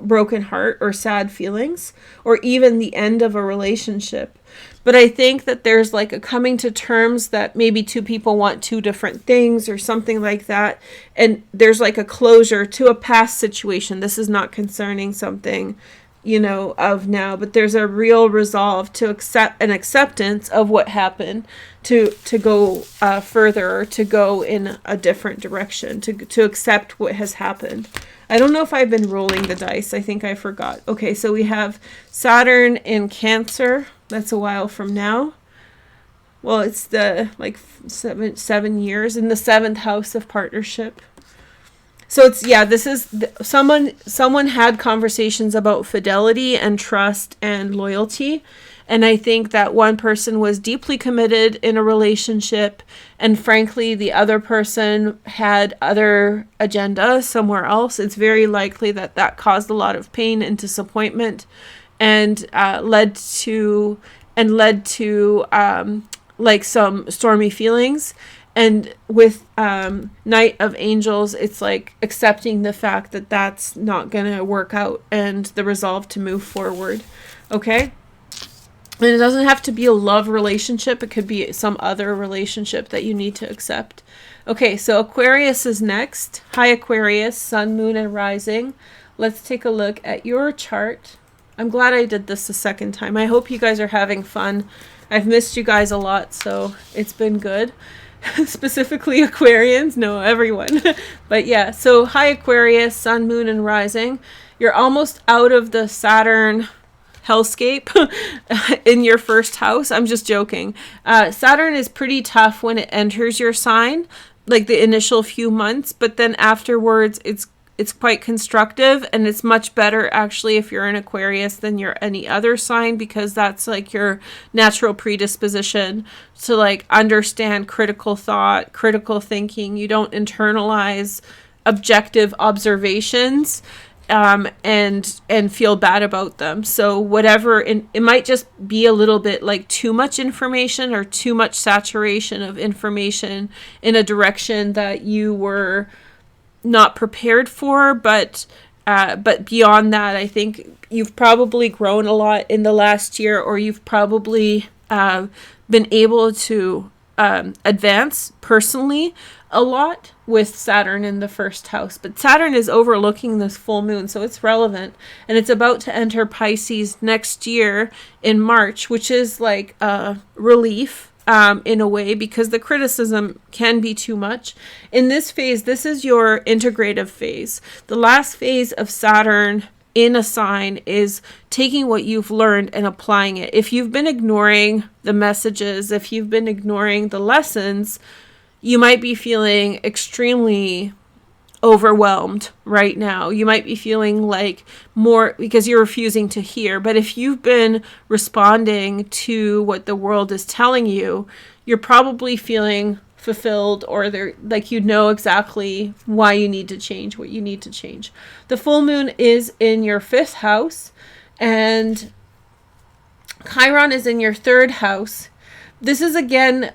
[SPEAKER 1] broken heart, or sad feelings, or even the end of a relationship. But I think that there's like a coming to terms that maybe two people want two different things, or something like that. And there's like a closure to a past situation. This is not concerning something, of now, but there's a real resolve to accept, an acceptance of what happened, to go further, or to go in a different direction, to accept what has happened. I don't know if I've been rolling the dice. I think I forgot. Okay, so we have Saturn in Cancer. That's a while from now. Well, it's the like 7 years in the 7th house of partnership. So it's, this is someone had conversations about fidelity and trust and loyalty. And I think that one person was deeply committed in a relationship, and frankly, the other person had other agenda somewhere else. It's very likely that caused a lot of pain and disappointment, and led to like some stormy feelings. And with Knight of Angels, it's like accepting the fact that that's not going to work out, and the resolve to move forward. Okay? And it doesn't have to be a love relationship. It could be some other relationship that you need to accept. Okay, so Aquarius is next. Hi, Aquarius, Sun, Moon, and Rising. Let's take a look at your chart. I'm glad I did this the second time. I hope you guys are having fun. I've missed you guys a lot, so it's been good. Specifically Aquarians, no, everyone. But yeah, so hi Aquarius, Sun, Moon, and Rising. You're almost out of the Saturn hellscape in your first house. I'm just joking. Saturn is pretty tough when it enters your sign, like the initial few months, but then afterwards it's quite constructive, and it's much better actually if you're an Aquarius than you're any other sign, because that's like your natural predisposition to like understand critical thought, critical thinking. You don't internalize objective observations and feel bad about them. So whatever, it might just be a little bit like too much information or too much saturation of information in a direction that you were not prepared for. But beyond that, I think you've probably grown a lot in the last year, or you've probably been able to advance personally a lot with Saturn in the first house. But Saturn is overlooking this full moon, so it's relevant, and it's about to enter Pisces next year in March, which is like a relief in a way, because the criticism can be too much. In this phase, this is your integrative phase. The last phase of Saturn in a sign is taking what you've learned and applying it. If you've been ignoring the messages, if you've been ignoring the lessons, you might be feeling extremely overwhelmed right now. You might be feeling like more because you're refusing to hear. But if you've been responding to what the world is telling you, you're probably feeling fulfilled, or they're like, you know exactly why you need to change what you need to change. The full moon is in your 5th house, and Chiron is in your 3rd house. This is, again,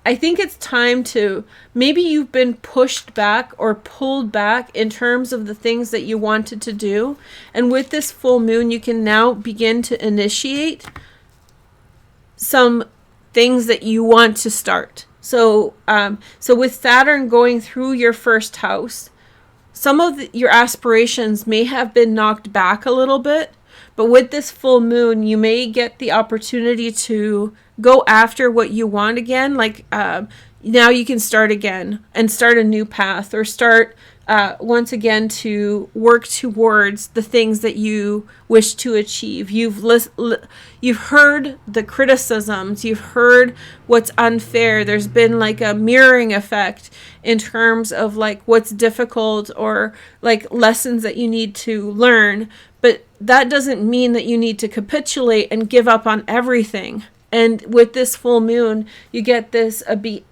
[SPEAKER 1] I think it's time to, maybe you've been pushed back or pulled back in terms of the things that you wanted to do. And with this full moon, you can now begin to initiate some things that you want to start. So with Saturn going through your 1st house, some of your aspirations may have been knocked back a little bit, but with this full moon, you may get the opportunity to go after what you want again. Like now you can start again and start a new path, or start once again to work towards the things that you wish to achieve. You've heard the criticisms, you've heard what's unfair. There's been like a mirroring effect in terms of like what's difficult, or like lessons that you need to learn. But that doesn't mean that you need to capitulate and give up on everything. And with this full moon, you get this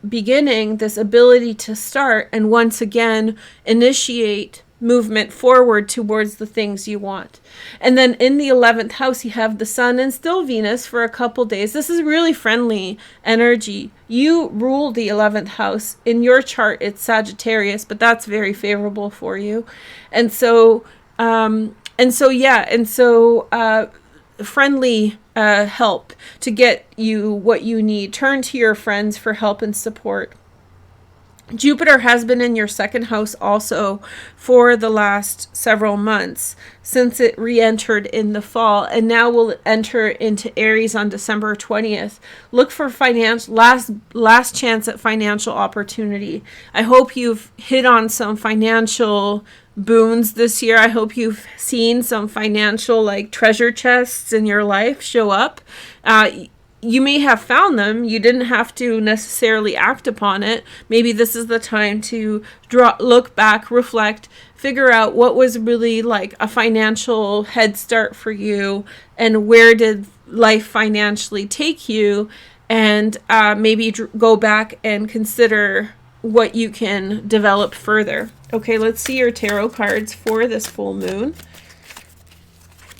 [SPEAKER 1] beginning, this ability to start and once again initiate movement forward towards the things you want. And then in the 11th house, you have the Sun and still Venus for a couple days. This is really friendly energy. You rule the 11th house. In your chart, it's Sagittarius, but that's very favorable for you. And so friendly help to get you what you need. Turn to your friends for help and support. Jupiter has been in your 2nd house also for the last several months since it re-entered in the fall, and now will enter into Aries on December 20th. Look for last chance at financial opportunity. I hope you've hit on some financial boons this year. I hope you've seen some financial like treasure chests in your life show up. You may have found them. You didn't have to necessarily act upon it. Maybe this is the time to look back, reflect, figure out what was really like a financial head start for you, and where did life financially take you, and maybe go back and consider what you can develop further. Okay, let's see your tarot cards for this full moon.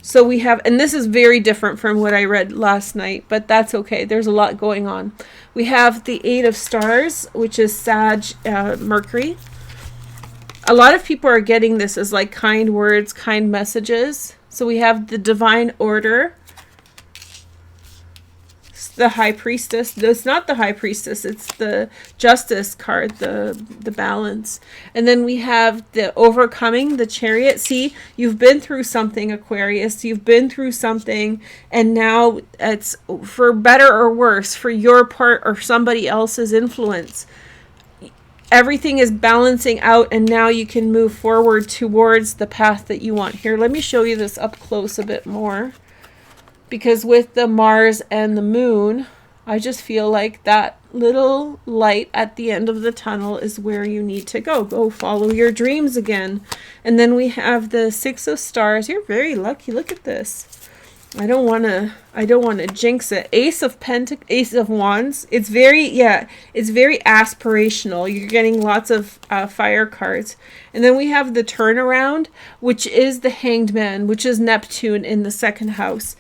[SPEAKER 1] So we have, and this is very different from what I read last night, but that's okay. There's a lot going on. We have the 8 of Stars, which is Mercury. A lot of people are getting this as like kind words, kind messages. So we have the Divine Order, the High Priestess. It's not the High Priestess, it's the Justice card, the balance. And then we have the Overcoming, the Chariot. See, you've been through something, Aquarius. You've been through something, and now it's for better or worse, for your part or somebody else's influence. Everything is balancing out, and now you can move forward towards the path that you want. Here, let me show you this up close a bit more. Because with the Mars and the Moon, I just feel like that little light at the end of the tunnel is where you need to go. Go follow your dreams again. And then we have the Six of Stars. You're very lucky. Look at this. I don't want to jinx it. Ace of Wands. It's very aspirational. You're getting lots of fire cards. And then we have the turnaround, which is the Hanged Man, which is Neptune in the second house.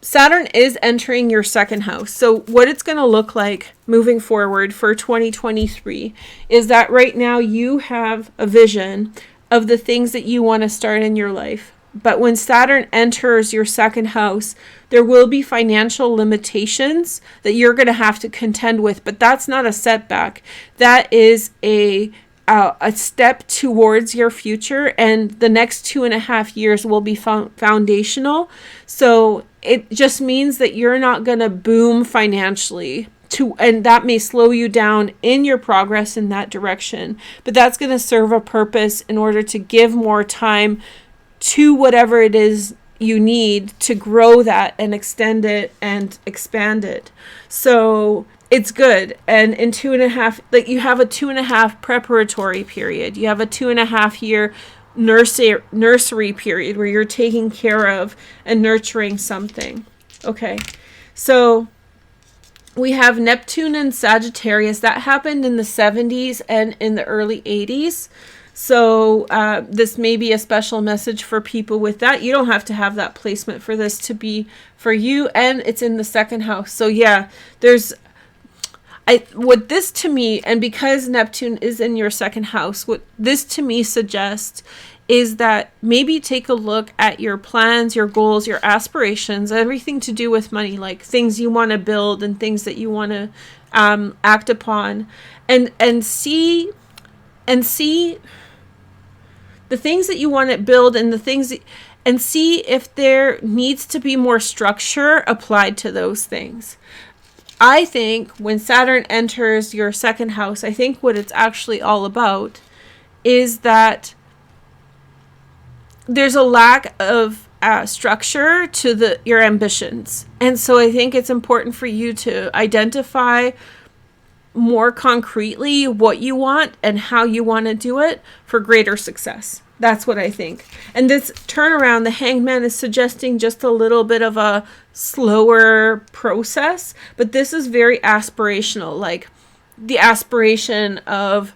[SPEAKER 1] Saturn is entering your second house. So what it's going to look like moving forward for 2023 is that right now you have a vision of the things that you want to start in your life. But when Saturn enters your second house, there will be financial limitations that you're going to have to contend with. But that's not a setback. That is a step towards your future. And the next 2.5 years will be foundational. So it just means that you're not going to boom financially. And that may slow you down in your progress in that direction. But that's going to serve a purpose in order to give more time to whatever it is you need to grow that and extend it and expand it. So it's good. And in 2.5, like you have a 2.5 preparatory period. You have a 2.5 year nursery period where you're taking care of and nurturing something. Okay. So we have Neptune and Sagittarius. That happened in the 70s and in the early 80s. So this may be a special message for people with that. You don't have to have that placement for this to be for you. And it's in the second house. So yeah, what this to me, and because Neptune is in your second house, what this to me suggests is that maybe take a look at your plans, your goals, your aspirations, everything to do with money, like things you want to build and things that you want to act upon, and see the things that you want to build and see if there needs to be more structure applied to those things. I think when Saturn enters your second house, I think what it's actually all about is that there's a lack of structure to your ambitions. And so I think it's important for you to identify more concretely what you want and how you want to do it for greater success. That's what I think. And this turnaround, the Hanged Man, is suggesting just a little bit of a slower process, but this is very aspirational, like the aspiration of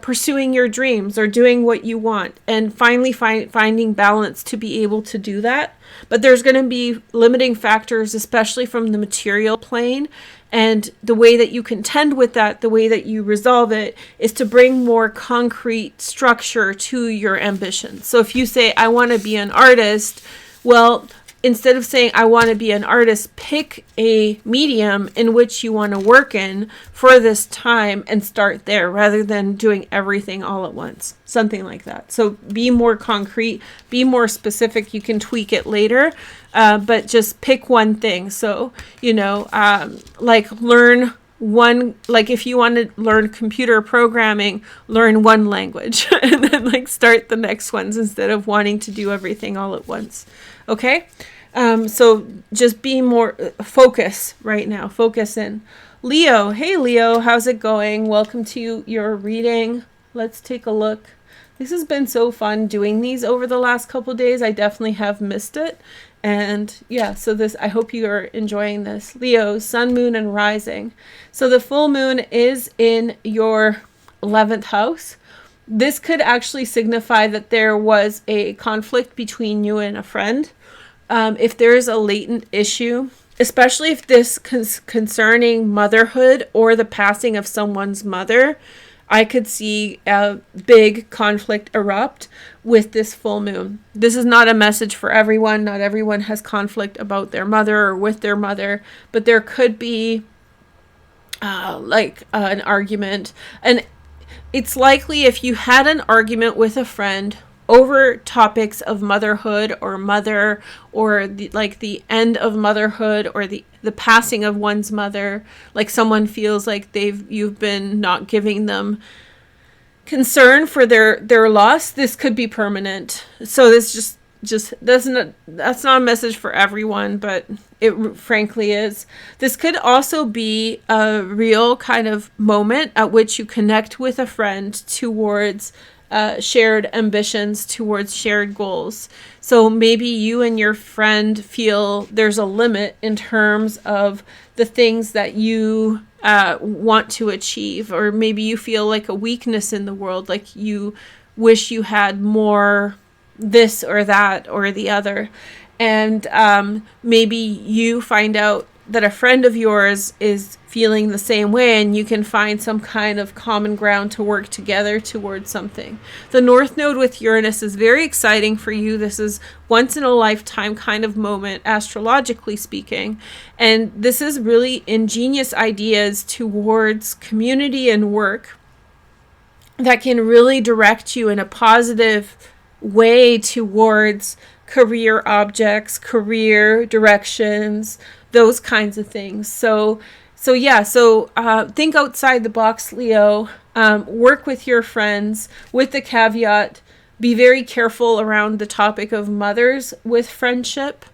[SPEAKER 1] pursuing your dreams or doing what you want and finally finding balance to be able to do that. But there's going to be limiting factors, especially from the material plane. And the way that you contend with that, the way that you resolve it, is to bring more concrete structure to your ambitions. So if you say, I want to be an artist, well, instead of saying, I want to be an artist, pick a medium in which you want to work in for this time and start there rather than doing everything all at once. Something like that. So be more concrete, be more specific. You can tweak it later, but just pick one thing. So, like learn one, like if you want to learn computer programming, learn one language and then start the next ones instead of wanting to do everything all at once. Okay. So just be more focus right now. Focus in. Leo. Hey, Leo. How's it going? Welcome to your reading. Let's take a look. This has been so fun doing these over the last couple of days. I definitely have missed it. And yeah, so I hope you are enjoying this. Leo, sun, moon, and rising. So the full moon is in your 11th house. This could actually signify that there was a conflict between you and a friend. If there is a latent issue, especially if this concerning motherhood or the passing of someone's mother, I could see a big conflict erupt with this full moon. This is not a message for everyone. Not everyone has conflict about their mother or with their mother, but there could be an argument. And it's likely if you had an argument with a friend over topics of motherhood or mother or the end of motherhood or the passing of one's mother, like someone feels like you've been not giving them concern for their loss, this could be permanent. So this just just doesn't, that's not a message for everyone, but it frankly is. This could also be a real kind of moment at which you connect with a friend towards shared ambitions, towards shared goals. So maybe you and your friend feel there's a limit in terms of the things that you want to achieve, or maybe you feel like a weakness in the world, like you wish you had more this or that or the other. And maybe you find out that a friend of yours is feeling the same way, and you can find some kind of common ground to work together towards something. The North Node with Uranus is very exciting for you. This is once in a lifetime kind of moment, astrologically speaking. And this is really ingenious ideas towards community and work that can really direct you in a positive way towards career objects, career directions, those kinds of things. So think outside the box, Leo. Work with your friends, with the caveat, be very careful around the topic of mothers with friendship.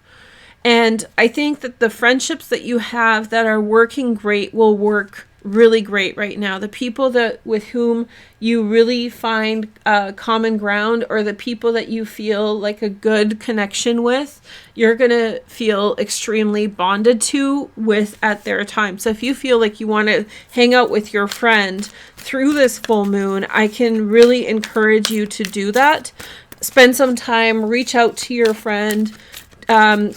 [SPEAKER 1] And I think that the friendships that you have that are working great will work really great right now. The people that with whom you really find common ground, or the people that you feel like a good connection with, you're gonna feel extremely bonded to with at their time. So if you feel like you want to hang out with your friend through this full moon, I can really encourage you to do that. Spend some time, reach out to your friend.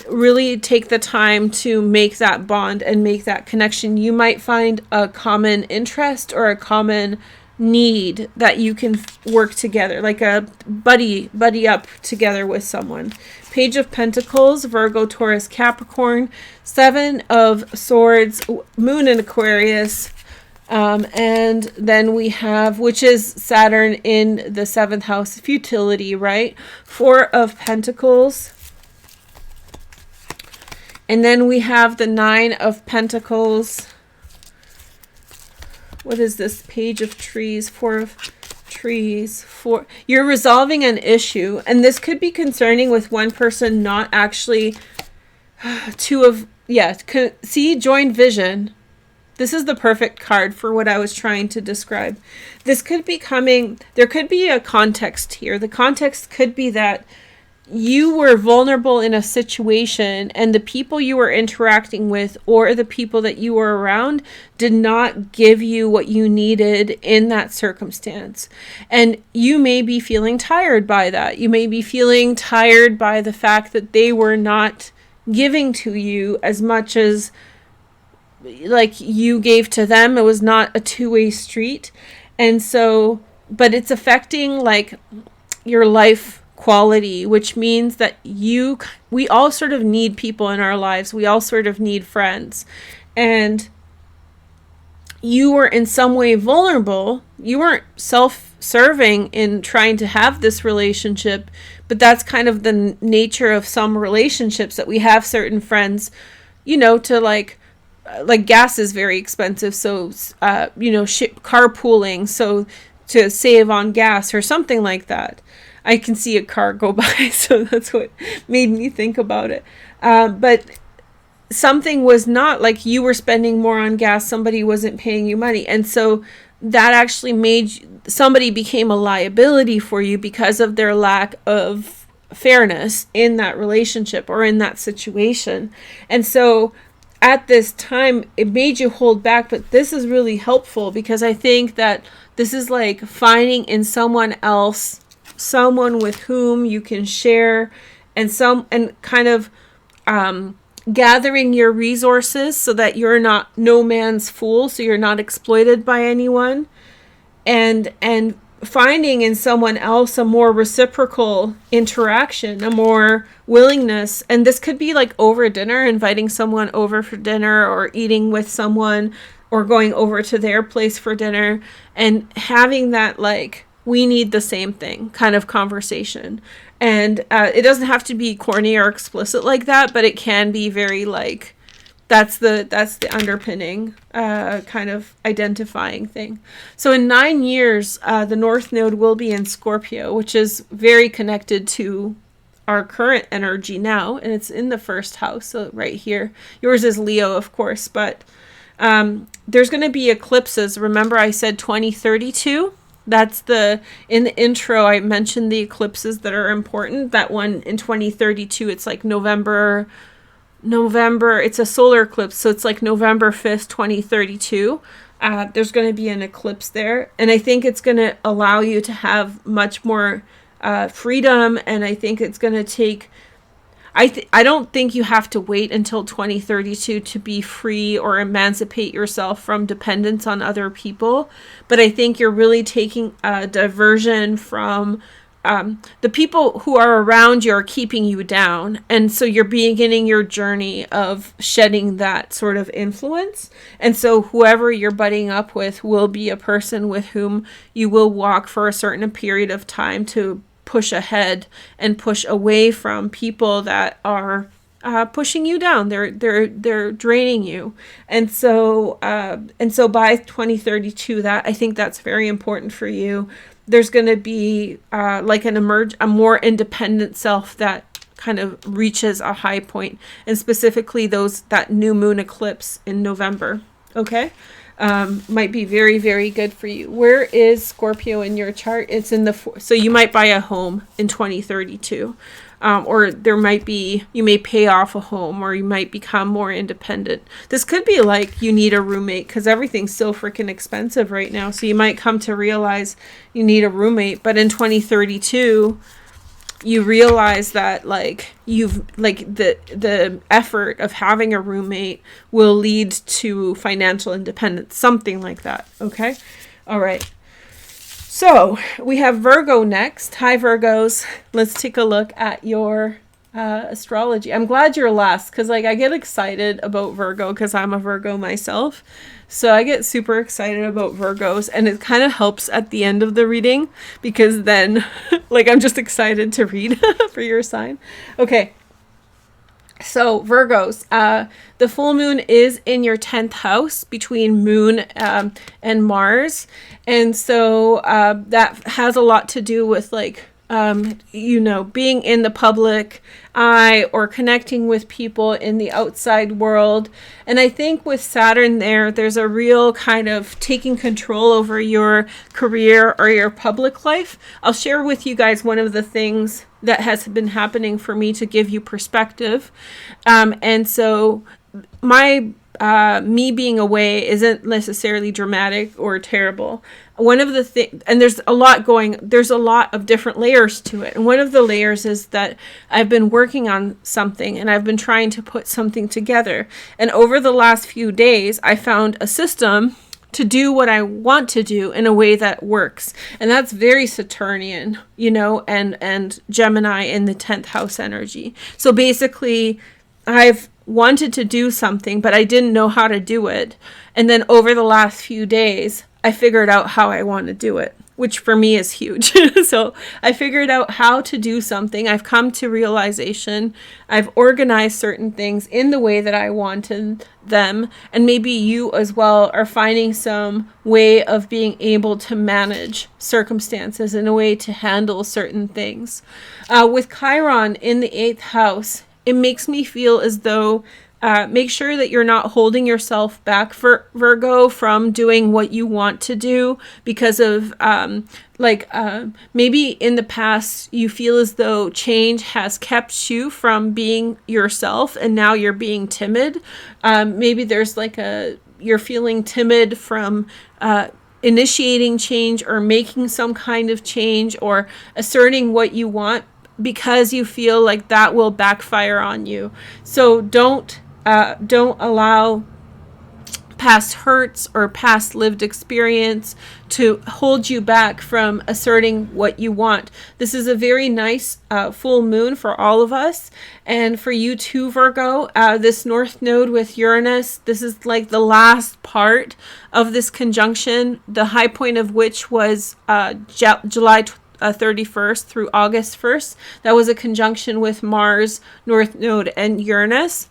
[SPEAKER 1] Really take the time to make that bond and make that connection. You might find a common interest or a common need that you can work together, like a buddy up together with someone. Page of Pentacles, Virgo, Taurus, Capricorn. 7 of Swords, Moon in Aquarius. And then we have, which is Saturn in the 7th house, futility, right? 4 of Pentacles. And then we have the 9 of Pentacles. What is this? Page of Trees, 4 of Trees. You're resolving an issue. And this could be concerning with one person not actually... See, joined vision. This is the perfect card for what I was trying to describe. This could be coming... There could be a context here. The context could be that you were vulnerable in a situation, and the people you were interacting with or the people that you were around did not give you what you needed in that circumstance. And you may be feeling tired by that. You may be feeling tired by the fact that they were not giving to you as much as like you gave to them. It was not a two-way street. And so, but it's affecting like your life quality, which means that we all sort of need people in our lives. We all sort of need friends. And you were in some way vulnerable. You weren't self-serving in trying to have this relationship, but that's kind of the nature of some relationships, that we have certain friends, to like gas is very expensive. So, carpooling. So to save on gas or something like that. I can see a car go by, so that's what made me think about it. But something was not like you were spending more on gas, somebody wasn't paying you money. And so that actually made somebody became a liability for you because of their lack of fairness in that relationship or in that situation. And so at this time, it made you hold back, but this is really helpful because I think that this is like finding in someone else someone with whom you can share and kind of gathering your resources so that you're not no man's fool, so you're not exploited by anyone, and finding in someone else a more reciprocal interaction, a more willingness. And this could be like over dinner, inviting someone over for dinner, or eating with someone, or going over to their place for dinner, and having that like, we need the same thing kind of conversation. And it doesn't have to be corny or explicit like that, but it can be very like, that's the underpinning kind of identifying thing. So in 9 years, the North Node will be in Scorpio, which is very connected to our current energy now, and it's in the first house, so right here. Yours is Leo, of course, but there's going to be eclipses. Remember I said 2032? That's in the intro, I mentioned the eclipses that are important. That one in 2032, it's like November, it's a solar eclipse, so it's like November 5th, 2032. There's going to be an eclipse there, and I think it's going to allow you to have much more freedom, and I think it's going to take... I don't think you have to wait until 2032 to be free or emancipate yourself from dependence on other people. But I think you're really taking a diversion from the people who are around you are keeping you down. And so you're beginning your journey of shedding that sort of influence. And so whoever you're budding up with will be a person with whom you will walk for a certain period of time to push ahead and push away from people that are pushing you down. They're draining you. And so by 2032, that I think that's very important for you. There's going to be like a more independent self that kind of reaches a high point, and specifically that new moon eclipse in November. Okay. Might be very, very good for you. Where is Scorpio in your chart? It's in so you might buy a home in 2032. Or you may pay off a home, or you might become more independent. This could be like you need a roommate, because everything's so freaking expensive right now. So you might come to realize you need a roommate, but in 2032, you realize that like the effort of having a roommate will lead to financial independence, something like that. Okay. All right. So we have Virgo next. Hi, Virgos. Let's take a look at your astrology. I'm glad you're last, because like I get excited about Virgo because I'm a Virgo myself. So I get super excited about Virgos, and it kind of helps at the end of the reading, because then like I'm just excited to read for your sign. Okay. So Virgos, the full moon is in your 10th house between moon and Mars. And so that has a lot to do with like, being in the public eye or connecting with people in the outside world. And I think with Saturn there's a real kind of taking control over your career or your public life. I'll share with you guys one of the things that has been happening for me to give you perspective. And so me being away isn't necessarily dramatic or terrible. One of the things, and there's a lot of different layers to it. And one of the layers is that I've been working on something, and I've been trying to put something together. And over the last few days, I found a system to do what I want to do in a way that works. And that's very Saturnian, and Gemini in the 10th house energy. So basically, I've wanted to do something, but I didn't know how to do it. And then over the last few days, I figured out how I want to do it, which for me is huge. So I figured out how to do something. I've come to realization. I've organized certain things in the way that I wanted them. And maybe you as well are finding some way of being able to manage circumstances in a way to handle certain things. With Chiron in the 8th house, it makes me feel as though make sure that you're not holding yourself back, for Virgo, from doing what you want to do because of maybe in the past you feel as though change has kept you from being yourself, and now you're being timid. Maybe there's you're feeling timid from initiating change or making some kind of change or asserting what you want, because you feel like that will backfire on you. So don't allow past hurts or past lived experience to hold you back from asserting what you want. This is a very nice full moon for all of us, and for you too, Virgo. This north node with Uranus, this is like the last part of this conjunction, the high point of which was July 31st through August 1st. That was a conjunction with Mars, North Node, and Uranus.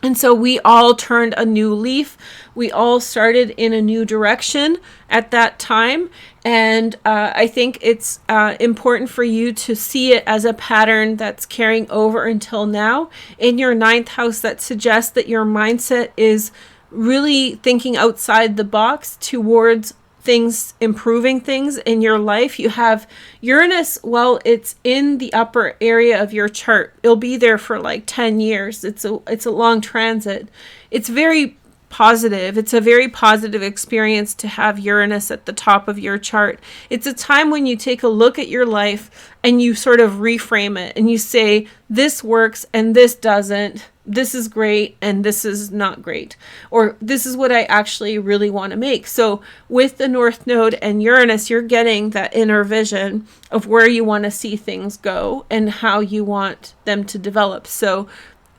[SPEAKER 1] And so we all turned a new leaf. We all started in a new direction at that time. And I think it's important for you to see it as a pattern that's carrying over until now. In your 9th house, that suggests that your mindset is really thinking outside the box towards things, improving things in your life. You have Uranus, well, it's in the upper area of your chart. It'll be there for like 10 years. It's a long transit. It's very positive. It's a very positive experience to have Uranus at the top of your chart. It's a time when you take a look at your life and you sort of reframe it and you say, this works and this doesn't. This is great and this is not great. Or this is what I actually really want to make. So with the North Node and Uranus, you're getting that inner vision of where you want to see things go and how you want them to develop. So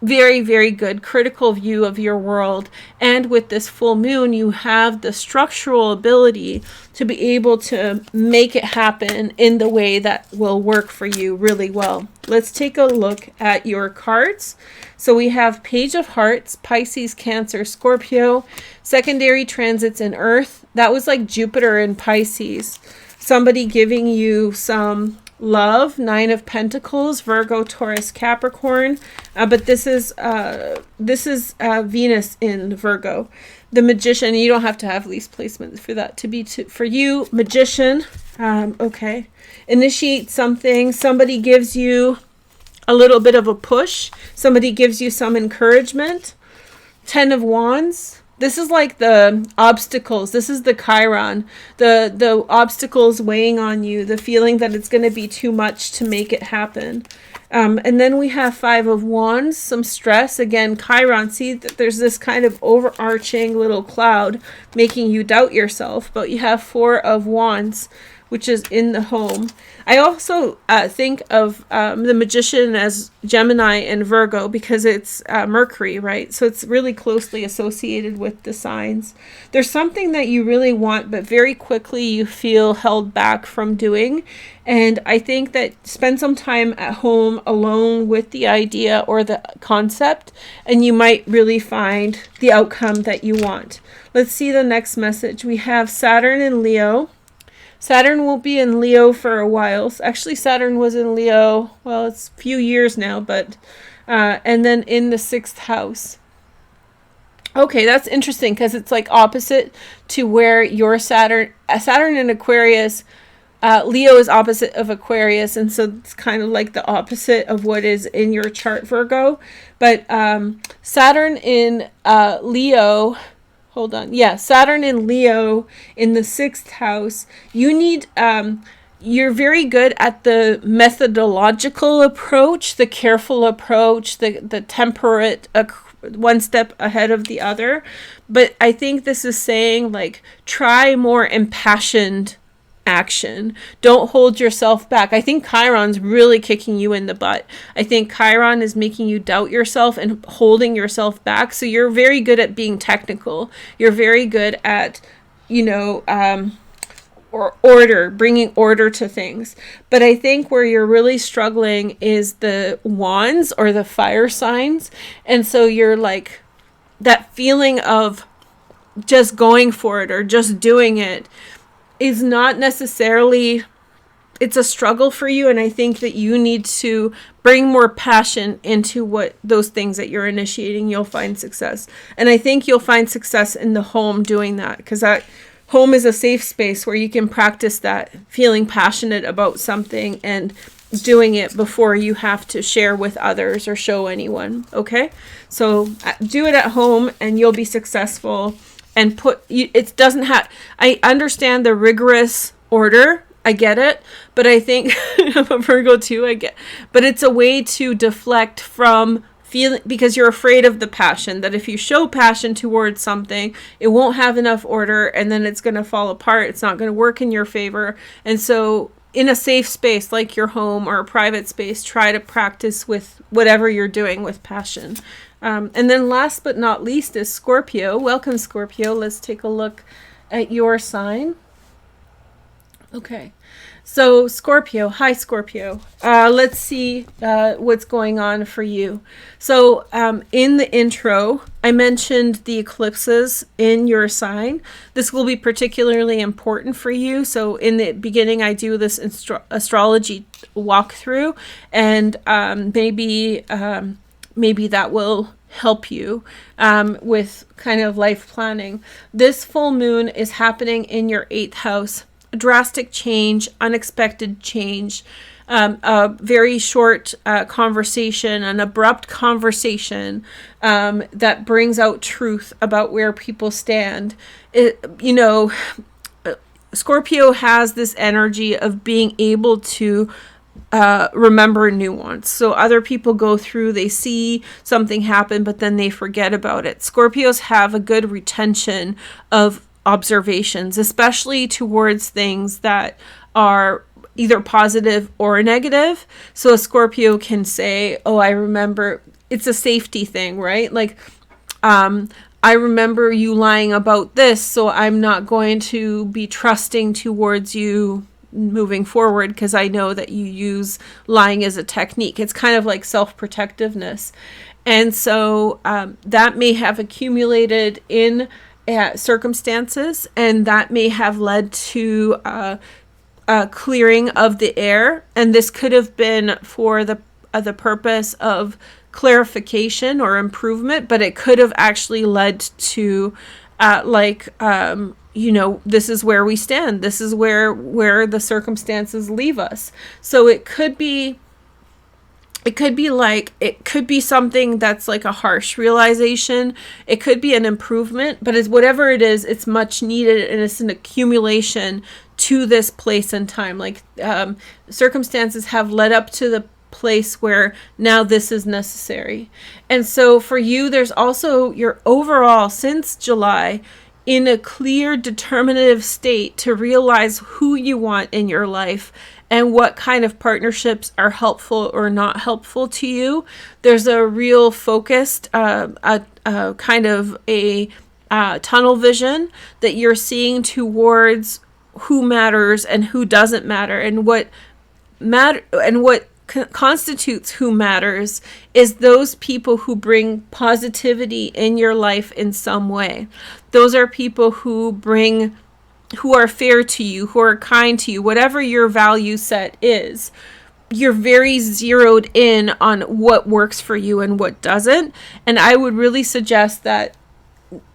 [SPEAKER 1] very, very good critical view of your world. And with this full moon, you have the structural ability to be able to make it happen in the way that will work for you really well. Let's take a look at your cards. So we have Page of Hearts, Pisces, Cancer, Scorpio, secondary transits in Earth. That was like Jupiter in Pisces. Somebody giving you some love, 9 of Pentacles, Virgo, Taurus, Capricorn. But this is Venus in Virgo. The Magician, you don't have to have lease placements for that to be for you. Magician, okay. Initiate something. Somebody gives you a little bit of a push. Somebody gives you some encouragement. 10 of Wands. This is like the obstacles. This is the Chiron. The obstacles weighing on you. The feeling that it's going to be too much to make it happen. And then we have 5 of Wands. Some stress. Again, Chiron. See that there's this kind of overarching little cloud making you doubt yourself. But you have 4 of Wands, which is in the home. I also think of the Magician as Gemini and Virgo because it's Mercury, right? So it's really closely associated with the signs. There's something that you really want, but very quickly you feel held back from doing. And I think that spend some time at home alone with the idea or the concept, and you might really find the outcome that you want. Let's see the next message. We have Saturn in Leo. Saturn won't be in Leo for a while. Actually, Saturn was in Leo, well, it's a few years now, but, and then in the 6th house. Okay, that's interesting because it's like opposite to where your Saturn in Aquarius, Leo is opposite of Aquarius, and so it's kind of like the opposite of what is in your chart, Virgo. But Saturn in Leo... Hold on. Yeah, Saturn in Leo in the 6th house. You need, you're very good at the methodological approach, the careful approach, the temperate, one step ahead of the other. But I think this is saying, like, try more impassioned action. Don't hold yourself back. I think Chiron's really kicking you in the butt. I think Chiron is making you doubt yourself and holding yourself back. So you're very good at being technical. You're very good at, or order, bringing order to things. But I think where you're really struggling is the wands or the fire signs. And so you're like that feeling of just going for it or just doing it is not necessarily, it's a struggle for you. And I think that you need to bring more passion into what those things that you're initiating. You'll find success. And I think you'll find success in the home doing that, because that home is a safe space where you can practice that feeling passionate about something and doing it before you have to share with others or show anyone. Okay. So do it at home and you'll be successful. And it doesn't have, I understand the rigorous order. I get it. But I think I'm a Virgo too. But it's a way to deflect from feeling, because you're afraid of the passion, that if you show passion towards something, it won't have enough order and then it's going to fall apart. It's not going to work in your favor. And so in a safe space like your home or a private space, try to practice with whatever you're doing with passion. And then last but not least is Scorpio. Welcome, Scorpio. Let's take a look at your sign. Okay. So Scorpio, hi Scorpio. Let's see what's going on for you. So in the intro, I mentioned the eclipses in your sign. This will be particularly important for you. So in the beginning, I do this astrology walkthrough, and maybe that will help you with kind of life planning. This full moon is happening in your 8th house. Drastic change, unexpected change, a very short conversation, an abrupt conversation that brings out truth about where people stand. Scorpio has this energy of being able to remember nuance. So other people go through, they see something happen, but then they forget about it. Scorpios have a good retention of observations, especially towards things that are either positive or negative. So a Scorpio can say, oh, I remember, it's a safety thing, right? Like, I remember you lying about this, so I'm not going to be trusting towards you moving forward because I know that you use lying as a technique. It's kind of like self-protectiveness. And so that may have accumulated in circumstances, and that may have led to a clearing of the air. And this could have been for the purpose of clarification or improvement, but it could have actually led to this is where we stand. This is where the circumstances leave us. So it could be something that's like a harsh realization. It could be an improvement, but it's whatever it is, it's much needed, and it's an accumulation to this place and time. Like circumstances have led up to the place where now this is necessary. And so for you, there's also your overall, since July, in a clear, determinative state to realize who you want in your life and what kind of partnerships are helpful or not helpful to you. There's a real focused, kind of a tunnel vision that you're seeing towards who matters and who doesn't matter, and what constitutes who matters is those people who bring positivity in your life in some way. Those are people who are fair to you, who are kind to you, whatever your value set is. You're very zeroed in on what works for you and what doesn't. And I would really suggest that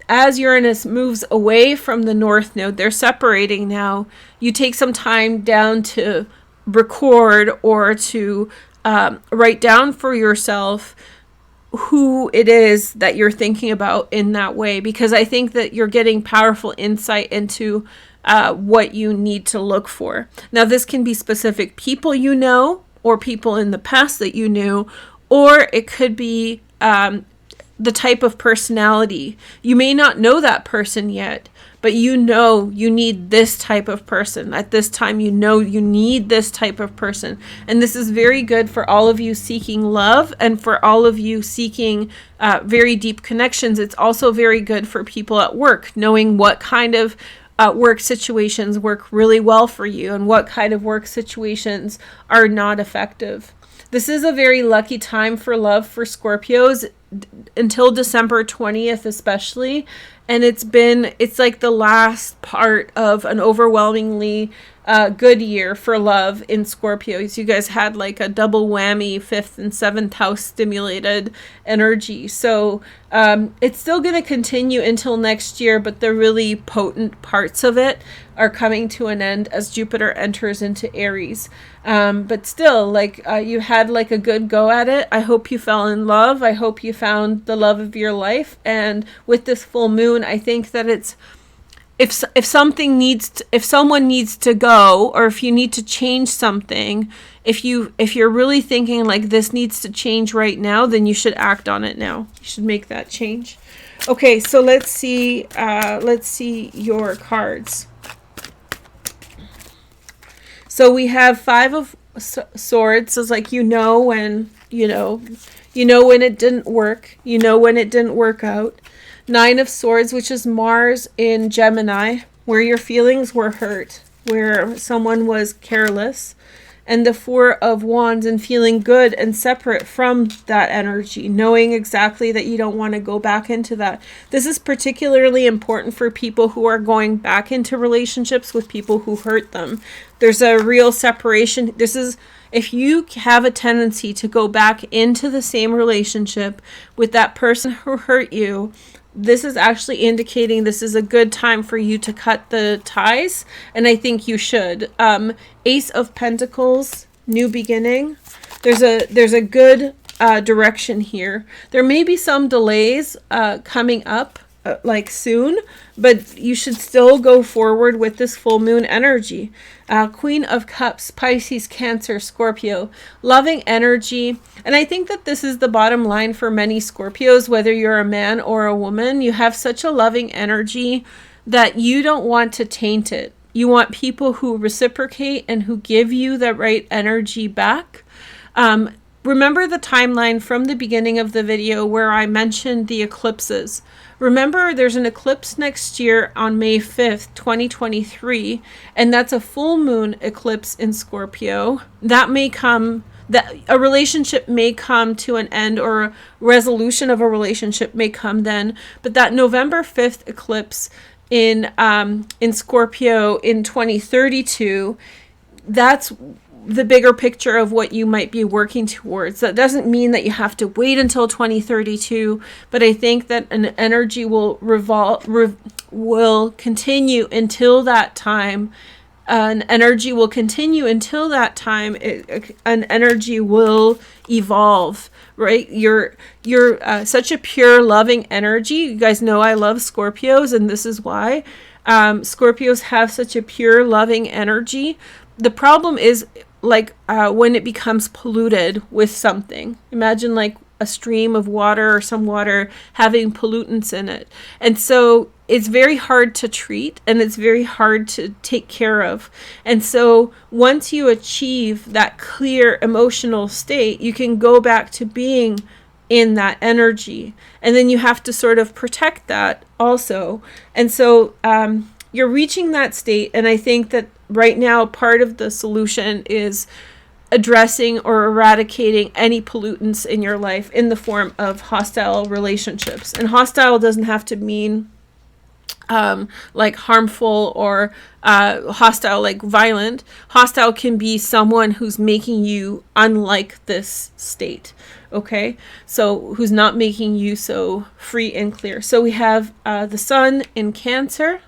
[SPEAKER 1] as Uranus moves away from the North Node, they're separating now, you take some time down to record or to write down for yourself who it is that you're thinking about in that way, because I think that you're getting powerful insight into what you need to look for. Now, this can be specific people you know, or people in the past that you knew, or it could be the type of personality. You may not know that person yet, but you know you need this type of person. At this time, you know you need this type of person. And this is very good for all of you seeking love and for all of you seeking very deep connections. It's also very good for people at work, knowing what kind of work situations work really well for you and what kind of work situations are not effective. This is a very lucky time for love for Scorpios until December 20th especially. And it's like the last part of an overwhelmingly good year for love in Scorpios. You guys had like a double whammy, 5th and 7th house stimulated energy. So it's still going to continue until next year, but the really potent parts of it are coming to an end as Jupiter enters into Aries. But still, like you had like a good go at it. I hope you fell in love. I hope you found the love of your life. And with this full moon, I think that it's if someone needs to go, or if you need to change something, if you're really thinking like this needs to change right now, then you should act on it now. You should make that change. Okay, so let's see your cards. So we have 5 of Swords. So it's like when when it didn't work. When it didn't work out. 9 of Swords, which is Mars in Gemini, where your feelings were hurt. where someone was careless, and the Four of Wands and feeling good and separate from that energy, knowing exactly that you don't want to go back into that. This is particularly important for people who are going back into relationships with people who hurt them. There's a real separation. This is if you have a tendency to go back into the same relationship with that person who hurt you, this is actually indicating this is a good time for you to cut the ties, and I think you should. Ace of Pentacles, new beginning. There's a good direction here. There may be some delays coming up like soon, but you should still go forward with this full moon energy. Queen of Cups, Pisces, Cancer, Scorpio, loving energy. And I think that this is the bottom line for many Scorpios, whether you're a man or a woman. You have such a loving energy that you don't want to taint it. You want people who reciprocate and who give you the right energy back. Remember the timeline from the beginning of the video where I mentioned the eclipses. Remember, there's an eclipse next year on May 5th, 2023, and that's a full moon eclipse in Scorpio. That may come, that a relationship may come to an end, or a resolution of a relationship may come then. But that November 5th eclipse in Scorpio in 2032, that's the bigger picture of what you might be working towards. That doesn't mean that you have to wait until 2032, but I think that an energy will will continue until that time. An energy will continue until that time. An energy will evolve, right? You're such a pure, loving energy. You guys know I love Scorpios, and this is why. Scorpios have such a pure, loving energy. The problem is when it becomes polluted with something. Imagine like a stream of water or some water having pollutants in it. And so it's very hard to treat, and it's very hard to take care of. And so once you achieve that clear emotional state, you can go back to being in that energy. And then you have to sort of protect that also. And so you're reaching that state, and I think that right now part of the solution is addressing or eradicating any pollutants in your life in the form of hostile relationships. And hostile doesn't have to mean like harmful or hostile, like violent. Hostile can be someone who's making you unlike this state. Okay, so who's not making you so free and clear. So we have the sun in Cancer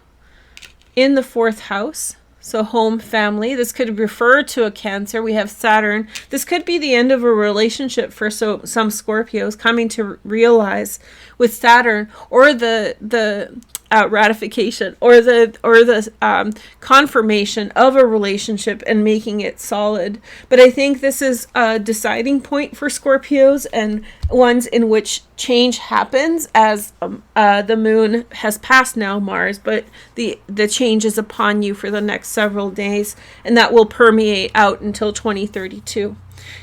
[SPEAKER 1] in the 4th house. So home, family. This could refer to a Cancer. We have Saturn. This could be the end of a relationship for some Scorpios coming to realize with Saturn, or the ratification or the confirmation of a relationship and making it solid. But I think this is a deciding point for Scorpios, and ones in which change happens as the moon has passed now, Mars, but the change is upon you for the next several days, and that will permeate out until 2032.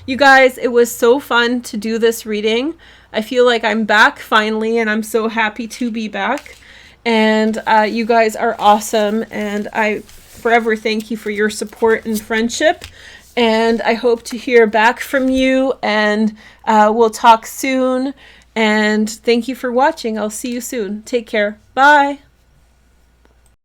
[SPEAKER 1] You guys, it was so fun to do this reading. I feel like I'm back finally, and I'm so happy to be back. And you guys are awesome, and I forever thank you for your support and friendship. And I hope to hear back from you, and we'll talk soon. And thank you for watching. I'll see you soon. Take care. Bye.